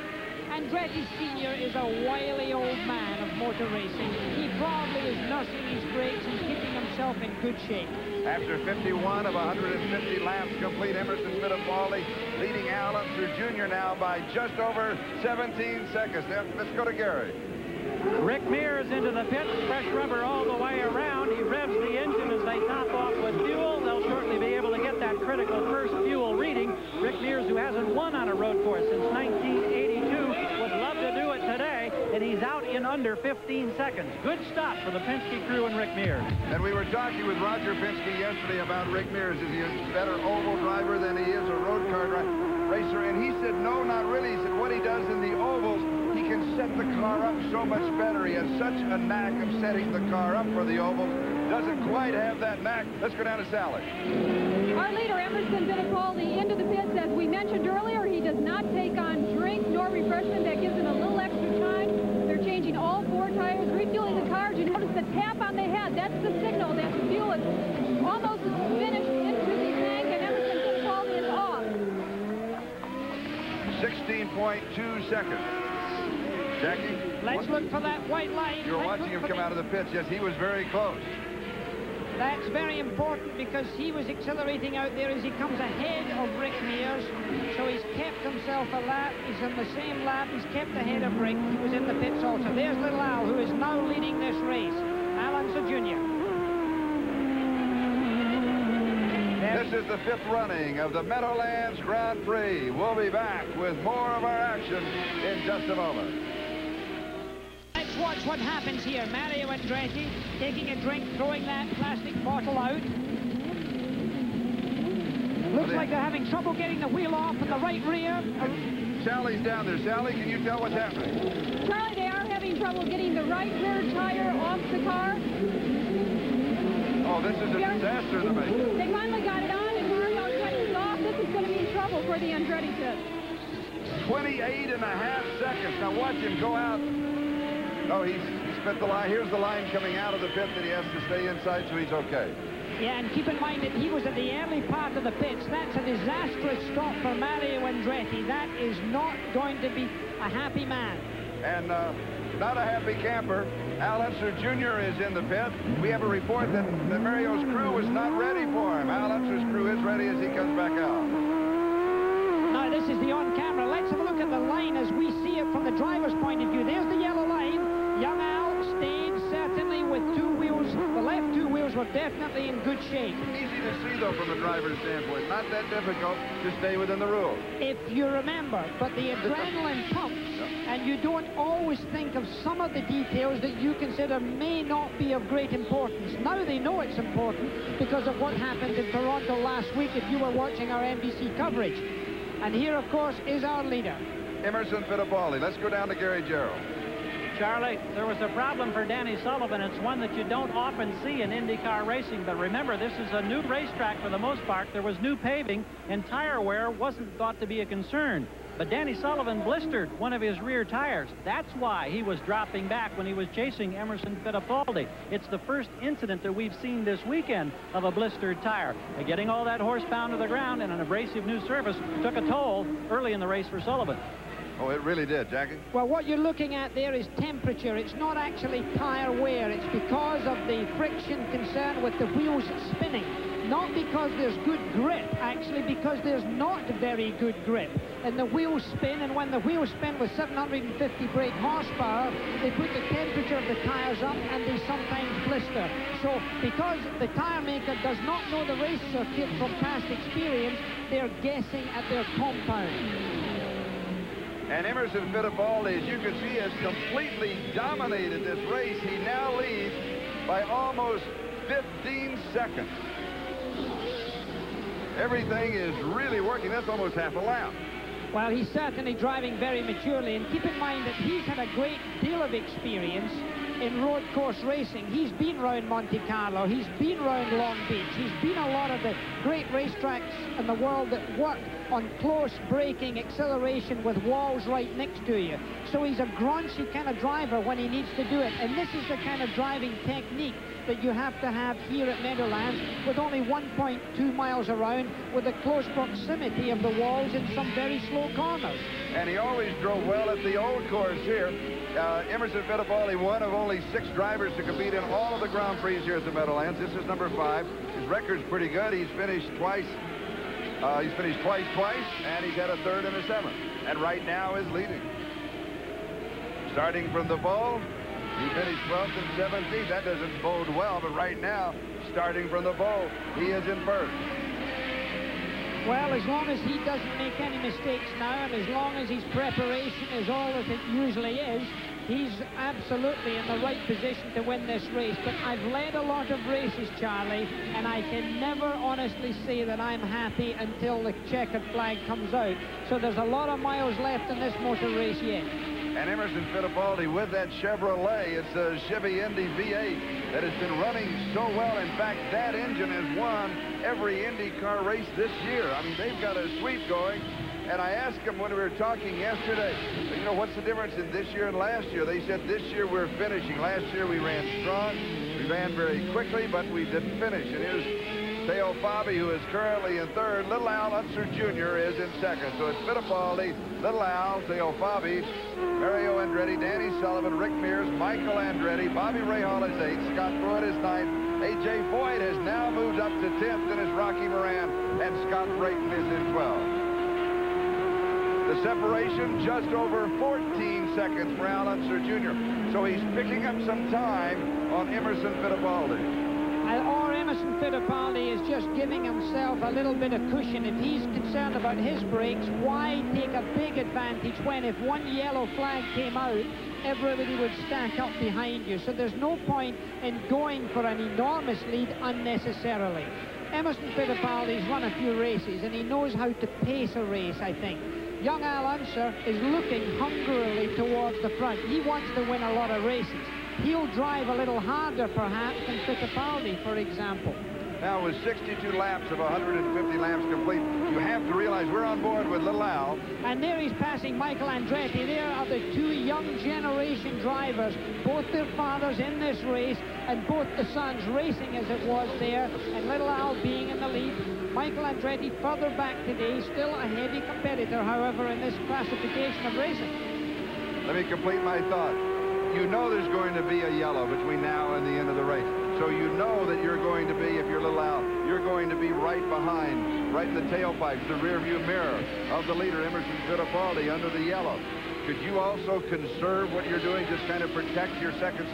Andretti Sr. is a wily old man of motor racing. He probably is nursing his brakes and keeping himself in good shape. After 51 of 150 laps complete, Emerson Fittipaldi leading Al Unser Jr. now by just over 17 seconds. Let's go to Gary. Rick Mears into the pits, fresh rubber all the way around. He revs the engine as they top off with fuel. They'll shortly be able to get that critical first fuel reading. Rick Mears, who hasn't won on a road course since 1982, would love to do it today, and he's out in under 15 seconds. Good stop for the Penske crew and Rick Mears. And we were talking with Roger Penske yesterday about Rick Mears. Is he a better oval driver than he is a road car racer? And he said, no, not really. He said what he does in the ovals, he can set the car up so much better. He has such a knack of setting the car up for the ovals. Doesn't quite have that knack. Let's go down to Sally. Our leader, Emerson Fittipaldi, into the pits. As we mentioned earlier, he does not take on drink nor refreshment. That gives him a little extra time. They're changing all 4 tires, refueling the cars. You notice the tap on the head. That's the signal that the fuel is almost finished into the tank, and Emerson Fittipaldi is off. 16.2 seconds. Jackie? Let's look for that white line. You're watching him come out of the pits. Yes, he was very close. That's very important because he was accelerating out there as he comes ahead of Rick Mears. So he's kept himself a lap. He's on the same lap. He's kept ahead of Rick. He was in the pits also. There's little Al, who is now leading this race. Al Unser Jr. This is the 5th running of the Meadowlands Grand Prix. We'll be back with more of our action in just a moment. Let's watch what happens here. Mario Andretti taking a drink, throwing that plastic bottle out. Looks like they're having trouble getting the wheel off in the right rear. Sally's down there. Sally, can you tell what's happening? Charlie, they are having trouble getting the right rear tire off the car. Oh, this is a disaster in the making. They finally got it on, and Mario Andretti's off. This is going to be trouble for the Andretti pit. 28.5 seconds. Now watch him go out. Oh, he spent the line. Here's the line coming out of the pit that he has to stay inside, so he's okay. Yeah, and keep in mind that he was at the early part of the pits. That's a disastrous stop for Mario Andretti. That is not going to be a happy man. And not a happy camper. Al Unser Jr. is in the pit. We have a report that Mario's crew was not ready for him. Al Unser's crew is ready as he comes back out. Now, this is the on-camera. Let's have a look at the line as we see it from the driver's point of view. There's the yellow line. Young Al stayed certainly with 2 wheels. The left 2 wheels were definitely in good shape. Easy to see, though, from the driver's standpoint. Not that difficult to stay within the rules. If you remember, but the adrenaline pumps, and you don't always think of some of the details that you consider may not be of great importance. Now they know it's important because of what happened in Toronto last week if you were watching our NBC coverage. And here, of course, is our leader. Emerson Fittipaldi. Let's go down to Gary Gerald. Charlie, there was a problem for Danny Sullivan. It's one that you don't often see in IndyCar racing, but remember, this is a new racetrack for the most part. There was new paving, and tire wear wasn't thought to be a concern. But Danny Sullivan blistered one of his rear tires. That's why he was dropping back when he was chasing Emerson Fittipaldi. It's the first incident that we've seen this weekend of a blistered tire. Getting all that horsepower to the ground and an abrasive new surface took a toll early in the race for Sullivan. Oh, it really did, Jackie. Well, what you're looking at there is temperature. It's not actually tire wear. It's because of the friction concern with the wheels spinning. Not because there's good grip, actually because there's not very good grip. And the wheels spin, and when the wheels spin with 750 brake horsepower, they put the temperature of the tires up, and they sometimes blister. So because the tire maker does not know the race circuit from past experience, they're guessing at their compound. And Emerson Fittipaldi, as you can see, has completely dominated this race. He now leads by almost 15 seconds. Everything is really working. That's almost half a lap. Well, he's certainly driving very maturely, and keep in mind that he's had a great deal of experience in road course racing. He's been around Monte Carlo, he's been around Long Beach, he's been a lot of the great racetracks in the world that work on close braking, acceleration with walls right next to you. So he's a grungy kind of driver when he needs to do it, and this is the kind of driving technique that you have to have here at Meadowlands, with only 1.2 miles around, with the close proximity of the walls in some very slow corners. And he always drove well at the old course here. Emerson Fittipaldi, one of only 6 drivers to compete in all of the Grand Prix here at the Meadowlands. This is number 5. His record's pretty good. He's finished twice. He's finished twice, and he's had a 3rd and a 7th. And right now is leading. Starting from the pole, he finished 12th and 17th. That doesn't bode well, but right now, starting from the pole, he is in 1st. Well, as long as he doesn't make any mistakes now, and as long as his preparation is all that it usually is, he's absolutely in the right position to win this race. But I've led a lot of races, Charlie, and I can never honestly say that I'm happy until the checkered flag comes out. So there's a lot of miles left in this motor race yet. And Emerson Fittipaldi with that Chevrolet, it's a Chevy Indy V8 that has been running so well. In fact, that engine has won every IndyCar race this year. I mean, they've got a sweep going. And I asked him when we were talking yesterday, you know, what's the difference in this year and last year? They said this year we're finishing. Last year we ran strong, we ran very quickly, but we didn't finish. And here's Theo Fabi, who is currently in 3rd. Little Al Unser Jr. is in 2nd. So it's Fittipaldi, Little Al, Theo Fabi, Mario Andretti, Danny Sullivan, Rick Mears, Michael Andretti, Bobby Rahal is 8th, Scott Pruitt is 9th. A.J. Foyt has now moved up to 10th, and is Rocky Moran, and Scott Brayton is in 12th. The separation just over 14 seconds for Al Unser Jr. So he's picking up some time on Emerson Fittipaldi. Or Emerson Fittipaldi is just giving himself a little bit of cushion. If he's concerned about his brakes, why take a big advantage when, if one yellow flag came out, everybody would stack up behind you? So there's no point in going for an enormous lead unnecessarily. Emerson Fittipaldi's run a few races, and he knows how to pace a race, I think. Young Al Unser is looking hungrily towards the front. He wants to win a lot of races. He'll drive a little harder, perhaps, than Fittipaldi, for example. Now, with 62 laps of 150 laps complete, you have to realize we're on board with Little Al. And there he's passing Michael Andretti. There are the 2 young generation drivers, both their fathers in this race, and both the sons racing as it was there, and Little Al being in the lead. Michael Andretti further back today, still a heavy competitor, however, in this classification of racing. Let me complete my thought. You know there's going to be a yellow between now and the end of the race. So you know that you're going to be, if you're Little Al, you're going to be right behind, right in the tailpipes, the rear view mirror of the leader, Emerson Fittipaldi, under the yellow. Could you also conserve what you're doing, just kind of protect your second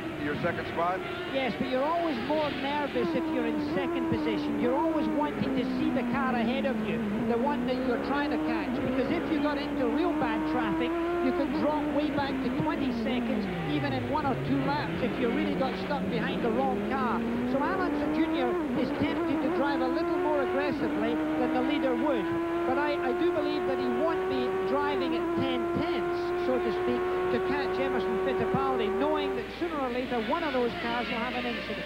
spot? Yes, but you're always more nervous if you're in second position. You're always wanting to see the car ahead of you, the one that you're trying to catch, because if you got into real bad traffic, you could drop way back to 20 seconds, even in 1 or 2 laps, if you really got stuck behind the wrong car. So Al Unser Jr. is tempted to drive a little more aggressively than the leader would. But I do believe that he won't be driving at 10/10ths, so to speak, to catch Emerson Fittipaldi, knowing that sooner or later one of those cars will have an incident.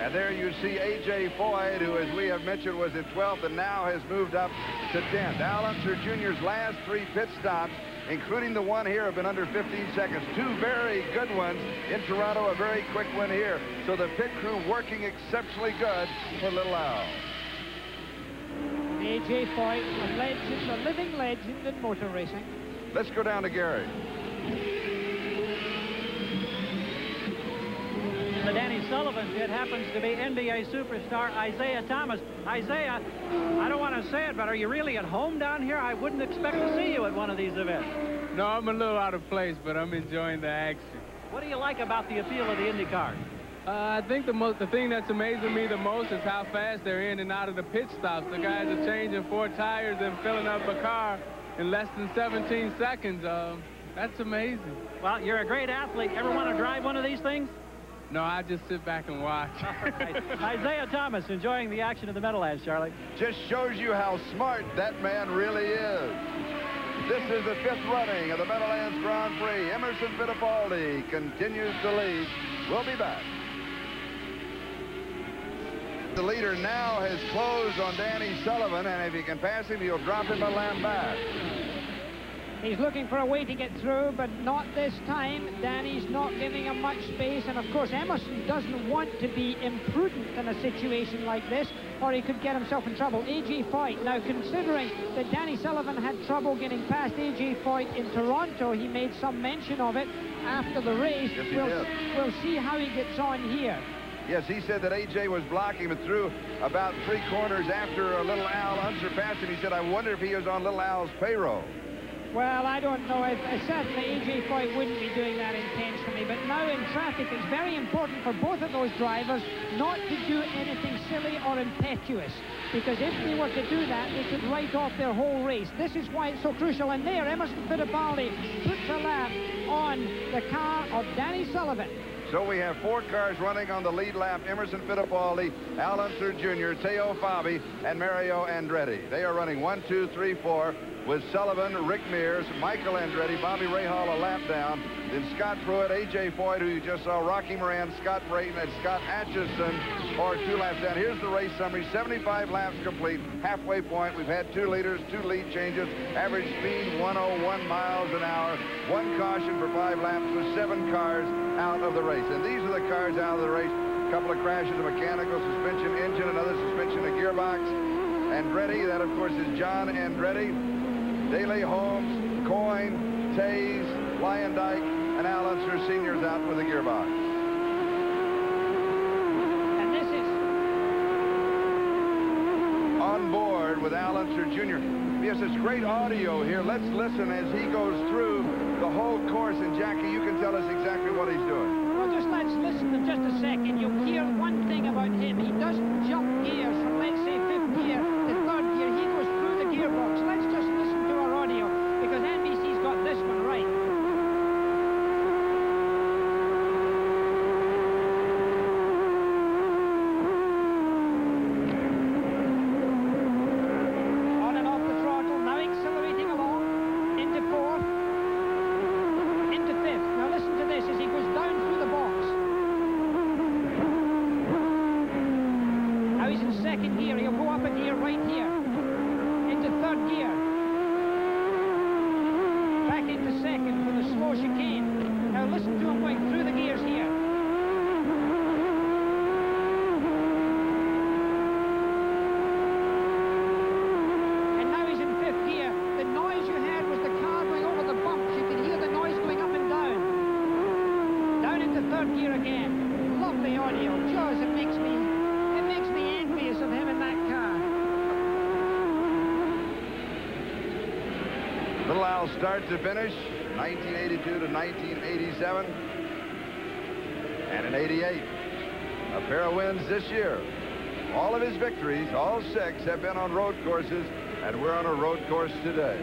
And there you see A.J. Foyt, who, as we have mentioned, was in 12th and now has moved up to 10th. Al Unser Jr.'s last 3 pit stops, including the one here, have been under 15 seconds. 2 very good ones in Toronto, a very quick one here. So the pit crew working exceptionally good for Little Al. A.J. Foyt, a legend, a living legend in motor racing. Let's go down to Gary. The Danny Sullivan pit happens to be NBA superstar Isaiah Thomas. Isaiah, I don't want to say it, but are you really at home down here? I wouldn't expect to see you at one of these events. No, I'm a little out of place, but I'm enjoying the action. What do you like about the appeal of the Indy car? I think the thing that's amazing me the most is how fast they're in and out of the pit stops. The guys are changing 4 tires and filling up a car in less than 17 seconds. That's amazing. Well, you're a great athlete. Ever want to drive one of these things? No, I just sit back and watch. Isaiah Thomas enjoying the action of the Meadowlands, Charlie. Just shows you how smart that man really is. This is the 5th running of the Meadowlands Grand Prix. Emerson Fittipaldi continues to lead. We'll be back. The leader now has closed on Danny Sullivan, and if he can pass him, he'll drop him a lap back. He's looking for a way to get through, but not this time. Danny's not giving him much space, and of course Emerson doesn't want to be imprudent in a situation like this, or he could get himself in trouble. A.J. Foyt, now considering that Danny Sullivan had trouble getting past A.J. Foyt in Toronto, he made some mention of it after the race. Yes, he did. We'll see how he gets on here. Yes, he said that A.J. was blocking him through about 3 corners after Little Al Unser passed him. He said, I wonder if he was on Little Al's payroll. Well, I don't know. Certainly, A.J. Foyt wouldn't be doing that intentionally. But now in traffic, it's very important for both of those drivers not to do anything silly or impetuous. Because if they were to do that, they could write off their whole race. This is why it's so crucial. And there, Emerson Fittipaldi puts a lap on the car of Danny Sullivan. So we have 4 cars running on the lead lap. Emerson Fittipaldi, Al Unser Jr., Teo Fabi, and Mario Andretti. They are running 1, 2, 3, 4 with Sullivan, Rick Mears, Michael Andretti, Bobby Rahal a lap down, then Scott Pruitt, A.J. Foyt, who you just saw, Rocky Moran, Scott Brayton, and Scott Atchison are 2 laps down. Here's the race summary. 75 laps complete. Halfway point. We've had 2 leaders, 2 lead changes. Average speed 101 miles an hour. 1 caution for 5 laps with 7 cars out of the race. And these are the cars out of the race. A couple of crashes, a mechanical suspension engine, another suspension, a gearbox. Andretti, that of course is John Andretti. Daley, Holmes, Coyne, Tays, Lyondike, and Al Unser Sr.'s out with a gearbox. And this is on board with Al Unser Jr. Yes, it's great audio here. Let's listen as he goes through the whole course. And Jackie, you can tell us exactly what he's doing. Well, just let's listen in just a second. You'll hear one thing about him. He doesn't jump gears from, let's say, 5th gear to 3rd gear. He goes through the gearbox. Let's just listen to our audio, because NBC's got this one right. On and off the throttle, now accelerating along into 4th, into 5th. Now listen to this as he goes down through the box. Now he's in 2nd gear. He'll go up a gear right here into 3rd gear. Back into 2nd for the slow chicane. Now listen to him going through the gears here. And now he's in 5th gear. The noise you heard was the car going over the bumps. You can hear the noise going up and down. Down into 3rd gear again. Lovely audio. Just, it makes me envious of him in that car. Little Al start to finish, 1982 to 1987, and in 88. A pair of wins this year. All of his victories, all 6, have been on road courses, and we're on a road course today.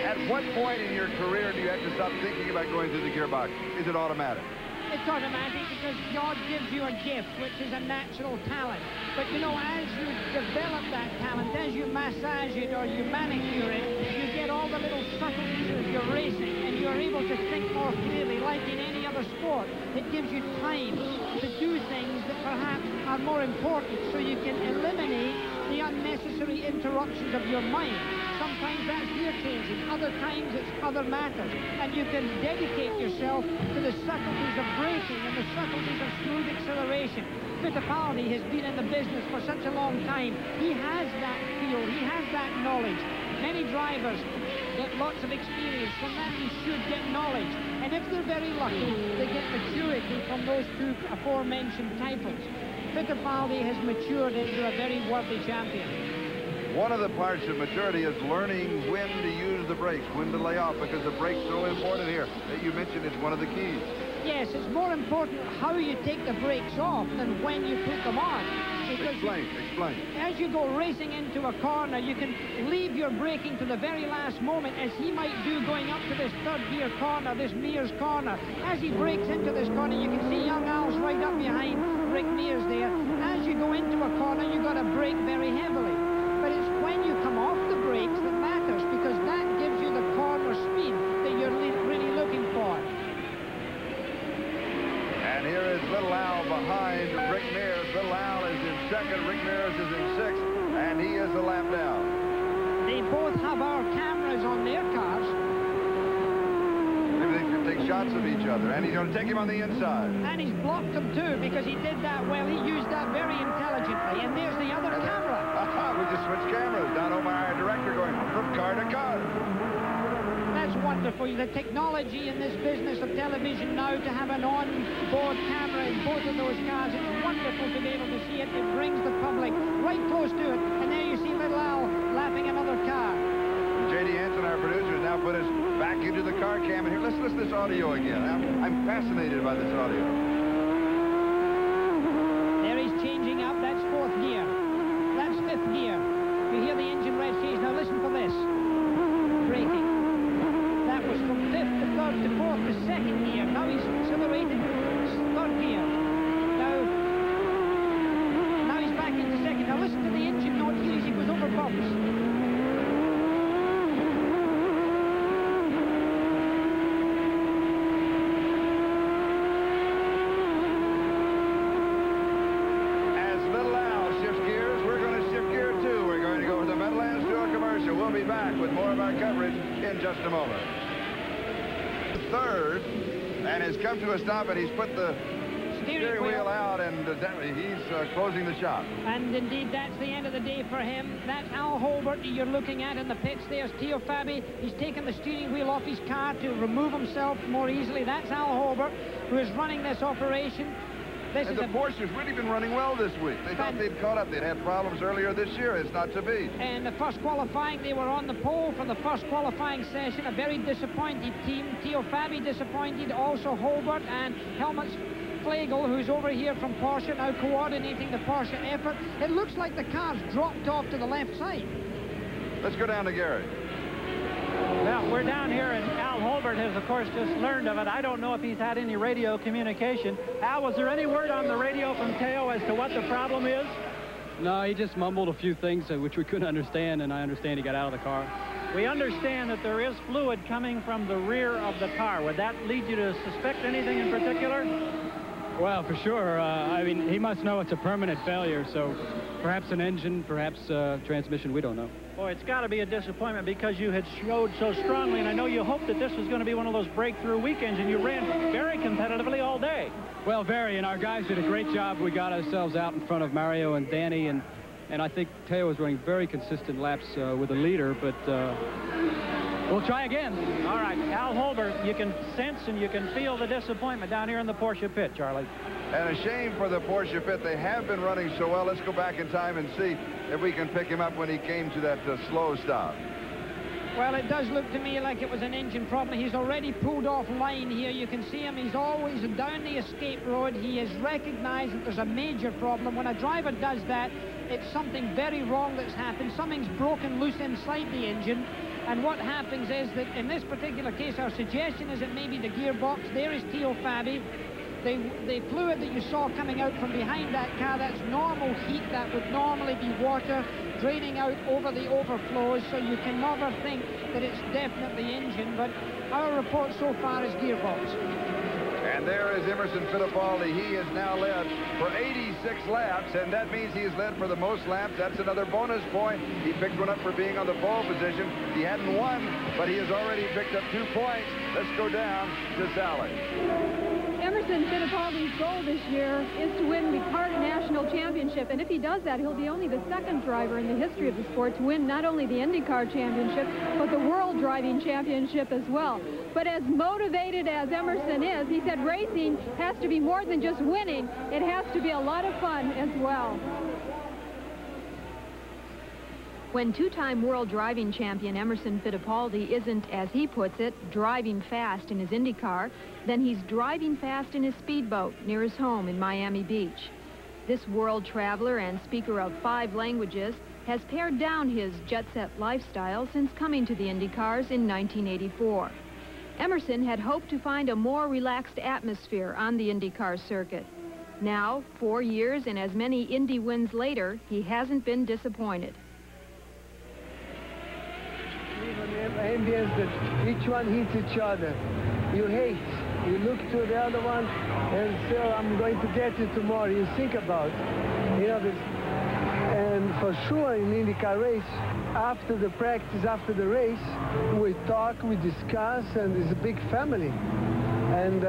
At what point in your career do you have to stop thinking about going through the gearbox? Is it automatic? It's automatic because God gives you a gift, which is a natural talent. But, you know, as you develop that talent, as you massage it or you manicure it, you get all the little subtleties as you're racing, and you're able to think more clearly, like in any other sport. It gives you time to do things that perhaps are more important, so you can eliminate the unnecessary interruptions of your mind. Sometimes that's gear changing, other times it's other matters, and you can dedicate yourself to the subtleties of braking and the subtleties of smooth acceleration. Fittipaldi has been in the business for such a long time. He has that feel, he has that knowledge. Many drivers get lots of experience. From that you should get knowledge, and if they're very lucky, they get maturity from those 2 aforementioned titles. Fittipaldi has matured into a very worthy champion. One of the parts of maturity is learning when to use the brakes, when to lay off, because the brake's so important here that you mentioned it's one of the keys. Yes, it's more important how you take the brakes off than when you put them on. Because Explain. as you go racing into a corner, you can leave your braking to the very last moment, as he might do going up to this third gear corner, this Mears corner. As he brakes into this corner, you can see young Al's right up behind Rick Mears there. As you go into a corner, you've got to brake very heavily. But it's when you come off the brakes that matters, because that gives you the corner speed that you're really looking for. And here is Little Al behind Rick Mears. Little Al is in second, Rick Mears is in sixth, and he is a lap down. They both have our cameras on their cars. Maybe they can take shots of each other, and he's going to take him on the inside. And he's blocked them too, because he did that well. He used that very intelligently. And there's the other camera. We just switched cameras. Don Omar, our director, going from car to car. That's wonderful. The technology in this business of television now to have an on-board camera in both of those cars, it's wonderful to be able to see it. It brings the public right close to it. And there you see Little Al lapping another car. J.D. Hanson, our producer, has now put us back into the car cam. And here, let's listen to this audio again. I'm fascinated by this audio. There he's changing up. That's fourth gear. That's fifth gear. You hear the engine red change. Now listen for this. Braking. That was from fifth to third to fourth to second gear. Now he's accelerated third gear. Now he's back into second. Now listen to the engine note here as he goes over bumps. As Little Al shifts gears, we're going to shift gear too. We're going to go to the Meadowlands to a commercial. We'll be back with more of our coverage in just a moment. Third, and has come to a stop, and he's put the steering wheel out, and he's closing the shop. And indeed, that's the end of the day for him. That's Al Holbert that you're looking at in the pits. There's Theo Fabi. He's taken the steering wheel off his car to remove himself more easily. That's Al Holbert, who is running this operation. And the Porsche's really been running well this week. They thought they'd caught up. They'd had problems earlier this year. It's not to be. And the first qualifying, they were on the pole for the first qualifying session. A very disappointed team. Theo Fabi disappointed. Also Holbert and Helmut Flegel, who's over here from Porsche, now coordinating the Porsche effort. It looks like the car's dropped off to the left side. Let's go down to Gary. Well, we're down here, and Al Holbert has, of course, just learned of it. I don't know if he's had any radio communication. Al, was there any word on the radio from Theo as to what the problem is? No, he just mumbled a few things which we couldn't understand, and I understand he got out of the car. We understand that there is fluid coming from the rear of the car. Would that lead you to suspect anything in particular? Well, for sure. I mean, he must know it's a permanent failure, so perhaps an engine, perhaps transmission, we don't know. Boy, it's got to be a disappointment because you had showed so strongly, and I know you hoped that this was going to be one of those breakthrough weekends, and you ran very competitively all day. Well, very, and our guys did a great job. We got ourselves out in front of Mario and Danny, and I think Theo was running very consistent laps with the leader, but we'll try again. All right, Al Holbert, you can sense and you can feel the disappointment down here in the Porsche pit, Charlie. And a shame for the Porsche pit. They have been running so well. Let's go back in time and see if we can pick him up when he came to that slow stop. Well, it does look to me like it was an engine problem. He's already pulled off line here. You can see him. He's always down the escape road. He has recognized that there's a major problem. When a driver does that, it's something very wrong that's happened. Something's broken loose inside the engine. And what happens is that in this particular case, our suggestion is it may be the gearbox. There is Theo Fabi. The fluid that you saw coming out from behind that car, that's normal heat. That would normally be water draining out over the overflows, so you can never think that it's definitely engine, but our report so far is gearbox. And there is Emerson Fittipaldi. He has now led for 86 laps, and that means he has led for the most laps. That's another bonus point. He picked one up for being on the pole position. He hadn't won, but he has already picked up 2 points. Let's go down to Sally. Emerson Fittipaldi's goal this year is to win the CART National Championship, and if he does that, he'll be only the second driver in the history of the sport to win not only the IndyCar Championship, but the World Driving Championship as well. But as motivated as Emerson is, he said racing has to be more than just winning. It has to be a lot of fun as well. When two-time world driving champion Emerson Fittipaldi isn't, as he puts it, driving fast in his Indy car, then he's driving fast in his speedboat near his home in Miami Beach. This world traveler and speaker of 5 languages has pared down his jet-set lifestyle since coming to the Indy cars in 1984. Emerson had hoped to find a more relaxed atmosphere on the IndyCar circuit. Now, 4 years and as many Indy wins later, he hasn't been disappointed. Ambience that each one hits each other. You hate. You look to the other one and say, oh, I'm going to get you tomorrow. You think about, you know, this. And for sure in IndyCar race, after the practice, after the race, we talk, we discuss, and it's a big family. And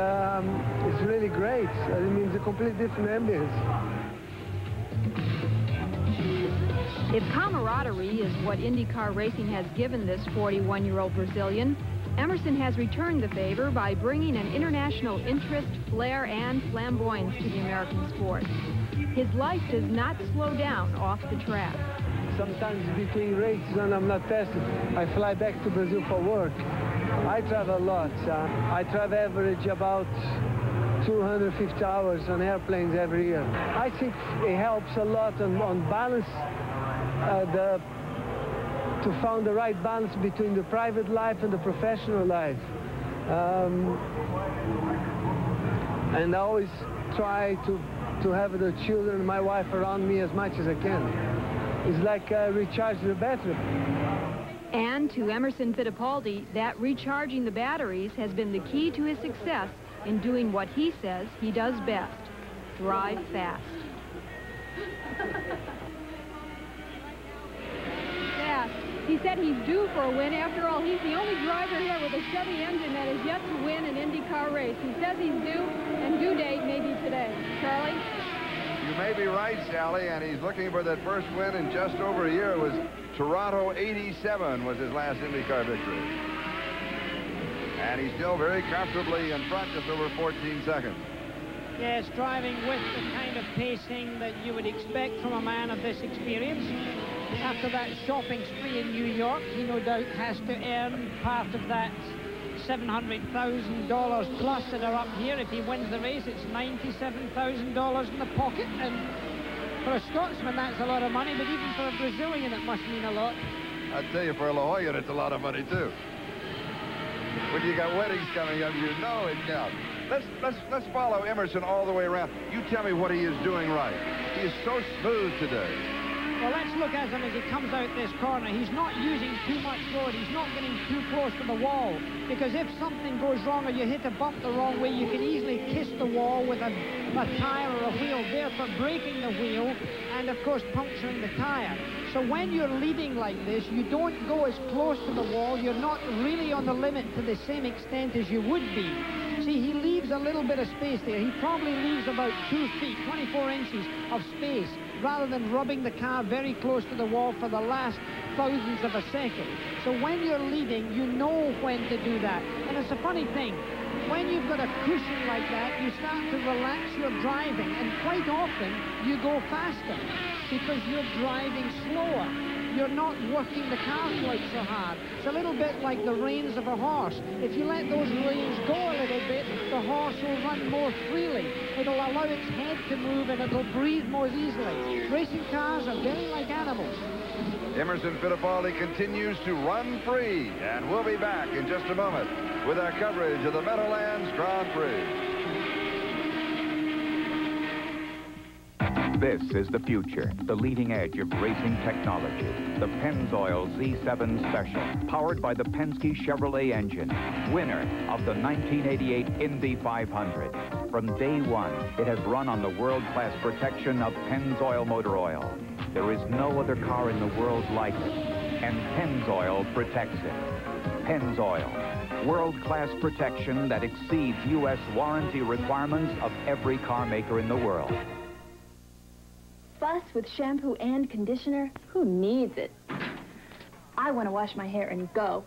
it's really great. I mean, it's a completely different ambience. If camaraderie is what IndyCar racing has given this 41-year-old Brazilian, Emerson has returned the favor by bringing an international interest, flair, and flamboyance to the American sport. His life does not slow down off the track. Sometimes between races when I'm not tested, I fly back to Brazil for work. I travel a lot. I travel average about 250 hours on airplanes every year. I think it helps a lot on balance, to find the right balance between the private life and the professional life. And I always try to have the children and my wife around me as much as I can. It's like recharge the battery. And to Emerson Fittipaldi, that recharging the batteries has been the key to his success in doing what he says he does best, drive fast. Yeah, he said he's due for a win. After all, he's the only driver here with a Chevy engine that has yet to win an IndyCar race. He says he's due, and due date may be today. Charlie? You may be right, Sally, and he's looking for that first win in just over a year. It was Toronto 87 was his last IndyCar victory. And he's still very comfortably in front, just over 14 seconds. Yes, driving with the kind of pacing that you would expect from a man of this experience. After that shopping spree in New York, he no doubt has to earn part of that $700,000 plus that are up here. If he wins the race, it's $97,000 in the pocket. And for a Scotsman, that's a lot of money, but even for a Brazilian, it must mean a lot. I'll tell you, for a La Jolla, it's a lot of money, too. When you got weddings coming up, you know it counts. Let's follow Emerson all the way around. You tell me what he is doing right. He is so smooth today. Well, let's look at him as he comes out this corner. He's not using too much road. He's not getting too close to the wall. Because if something goes wrong or you hit a bump the wrong way, you can easily kiss the wall with a tire or a wheel, therefore breaking the wheel and, of course, puncturing the tire. So when you're leading like this, you don't go as close to the wall. You're not really on the limit to the same extent as you would be. See, he leaves a little bit of space there. He probably leaves about 2 feet, 24 inches of space, rather than rubbing the car very close to the wall for the last thousandths of a second. So when you're leading, you know when to do that. And it's a funny thing. When you've got a cushion like that, you start to relax your driving, and quite often you go faster because you're driving slower. You're not working the car quite so hard. It's a little bit like the reins of a horse. If you let those reins go a little bit, the horse will run more freely. It'll allow its head to move and it'll breathe more easily. Racing cars are very like animals. Emerson Fittipaldi continues to run free, and we'll be back in just a moment with our coverage of the Meadowlands Grand Prix. This is the future, the leading edge of racing technology. The Pennzoil Z7 Special, powered by the Penske Chevrolet engine, winner of the 1988 Indy 500. From day one, it has run on the world-class protection of Pennzoil motor oil. There is no other car in the world like it, and Pennzoil protects it. Pennzoil, world-class protection that exceeds U.S. warranty requirements of every car maker in the world. Fuss with shampoo and conditioner? Who needs it? I want to wash my hair and go.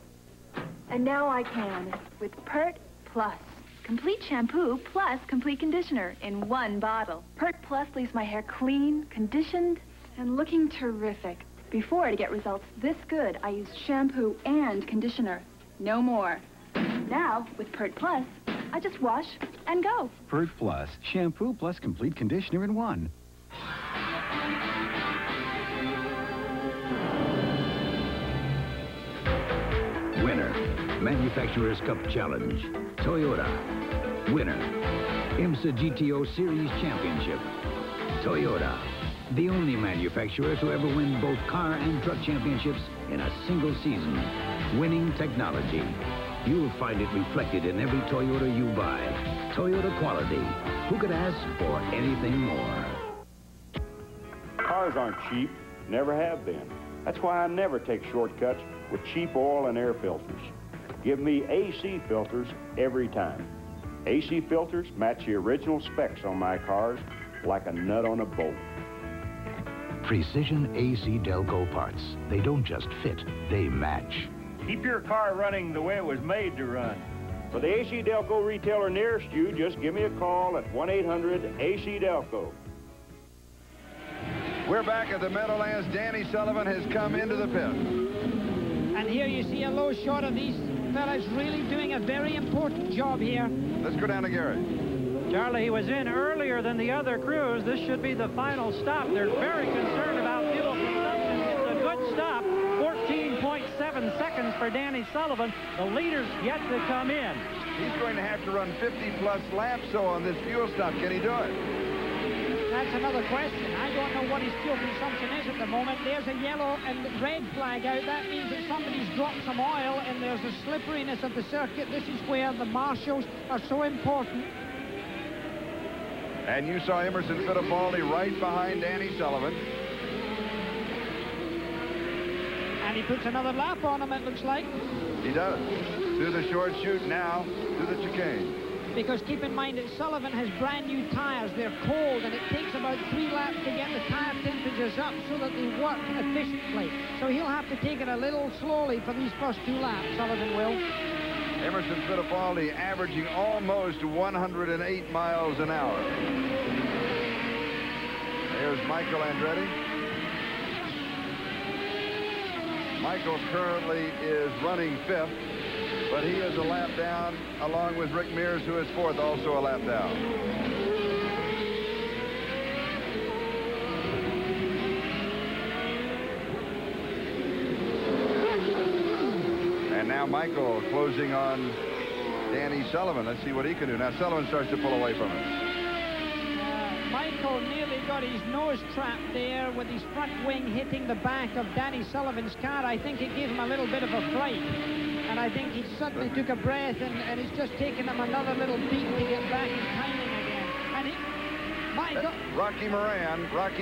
And now I can with Pert Plus. Complete shampoo plus complete conditioner in one bottle. Pert Plus leaves my hair clean, conditioned, and looking terrific. Before, to get results this good, I used shampoo and conditioner. No more. Now, with Pert Plus, I just wash and go. Pert Plus, shampoo plus complete conditioner in one. Winner, Manufacturers' Cup Challenge. Toyota. Winner, IMSA GTO Series Championship. Toyota, the only manufacturer to ever win both car and truck championships in a single season. Winning technology. You'll find it reflected in every Toyota you buy. Toyota quality. Who could ask for anything more? Cars aren't cheap, never have been. That's why I never take shortcuts with cheap oil and air filters. Give me AC filters every time. AC filters match the original specs on my cars like a nut on a bolt. Precision AC Delco parts. They don't just fit, they match. Keep your car running the way it was made to run. For the AC Delco retailer nearest you, just give me a call at 1-800-AC-DELCO. We're back at the Meadowlands. Danny Sullivan has come into the pit. And here you see a low shot of these fellas really doing a very important job here. Let's go down to Gary. Charlie, he was in earlier than the other crews. This should be the final stop. They're very concerned about fuel consumption. It's a good stop. 14.7 seconds for Danny Sullivan. The leader's yet to come in. He's going to have to run 50-plus laps, so on this fuel stop. Can he do it? That's another question. I don't know what his fuel consumption is at the moment. There's a yellow and red flag out. That means that somebody's dropped some oil, and there's a slipperiness of the circuit. This is where the marshals are so important. And you saw Emerson Fittipaldi right behind Danny Sullivan. And he puts another lap on him, it looks like. He does. Through the short chute now, to the chicane. Because keep in mind that Sullivan has brand new tires. They're cold, and it takes about 3 laps to get the tire temperatures up so that they work efficiently. So he'll have to take it a little slowly for these first 2 laps, Sullivan will. Emerson Fittipaldi averaging almost 108 miles an hour. There's Michael Andretti. Michael currently is running 5th, but he is a lap down along with Rick Mears, who is 4th, also a lap down. And now Michael closing on Danny Sullivan. Let's see what he can do. Now Sullivan starts to pull away from him. Michael nearly got his nose trapped there with his front wing hitting the back of Danny Sullivan's car. I think it gave him a little bit of a fright. And I think he suddenly took a breath, and it's just taken him another little beat to get back in timing again. And Michael... Rocky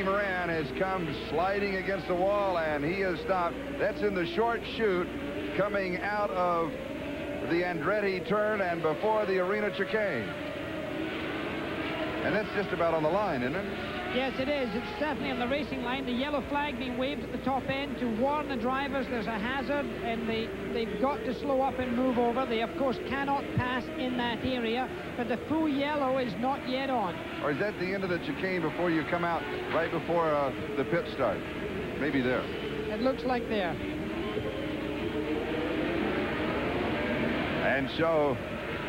Moran has come sliding against the wall, and he has stopped. That's in the short chute coming out of the Andretti turn and before the arena chicane. And that's just about on the line, isn't it? Yes, it is. It's definitely on the racing line. The yellow flag being waved at the top end to warn the drivers there's a hazard, and they've got to slow up and move over. They, of course, cannot pass in that area, but the full yellow is not yet on. Or is that the end of the chicane before you come out, right before the pit start? Maybe there. It looks like there. And so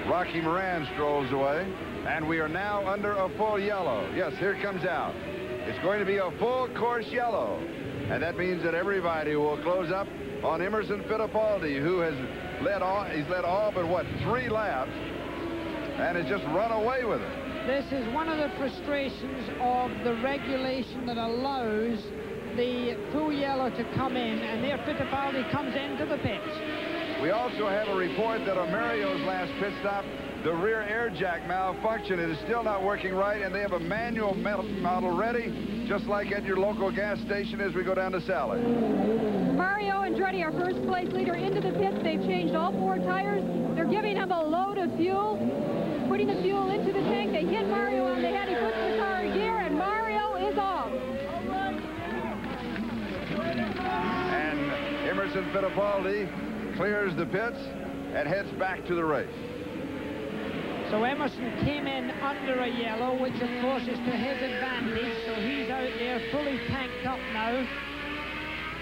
Rocky Moran strolls away. And we are now under a full yellow. Yes, here it comes out. It's going to be a full course yellow. And that means that everybody will close up on Emerson Fittipaldi, who has led all but, what, 3 laps, and has just run away with it. This is one of the frustrations of the regulation that allows the full yellow to come in, and there Fittipaldi comes into the pits. We also have a report that on Mario's last pit stop, the rear air jack malfunctioned. It is still not working right, and they have a manual model ready, just like at your local gas station as we go down to Sally. Mario Andretti, our first place leader, into the pits. They've changed all 4 tires. They're giving him a load of fuel, putting the fuel into the tank. They hit Mario on the head. He puts the car in gear, and Mario is off. And Emerson Fittipaldi clears the pits and heads back to the race. So Emerson came in under a yellow, which of course is to his advantage. So he's out there fully tanked up now.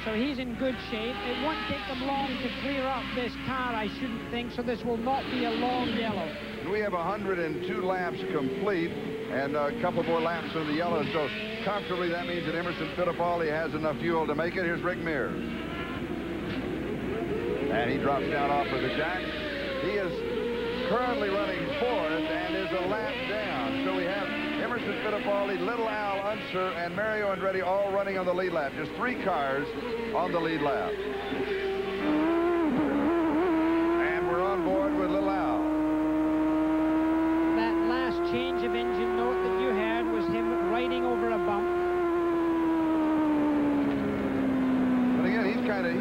So he's in good shape. It won't take them long to clear up this car, I shouldn't think, so this will not be a long yellow. We have 102 laps complete and a couple more laps on the yellow, so comfortably that means that Emerson Fittipaldi has enough fuel to make it. Here's Rick Mears. And he drops down off of the jack. He is currently running fourth and is a lap down. So we have Emerson Fittipaldi, Little Al Unser, and Mario Andretti all running on the lead lap. Just 3 cars on the lead lap. And we're on board with Little Al. That last change of engine note that you heard was him riding over a bump. But again,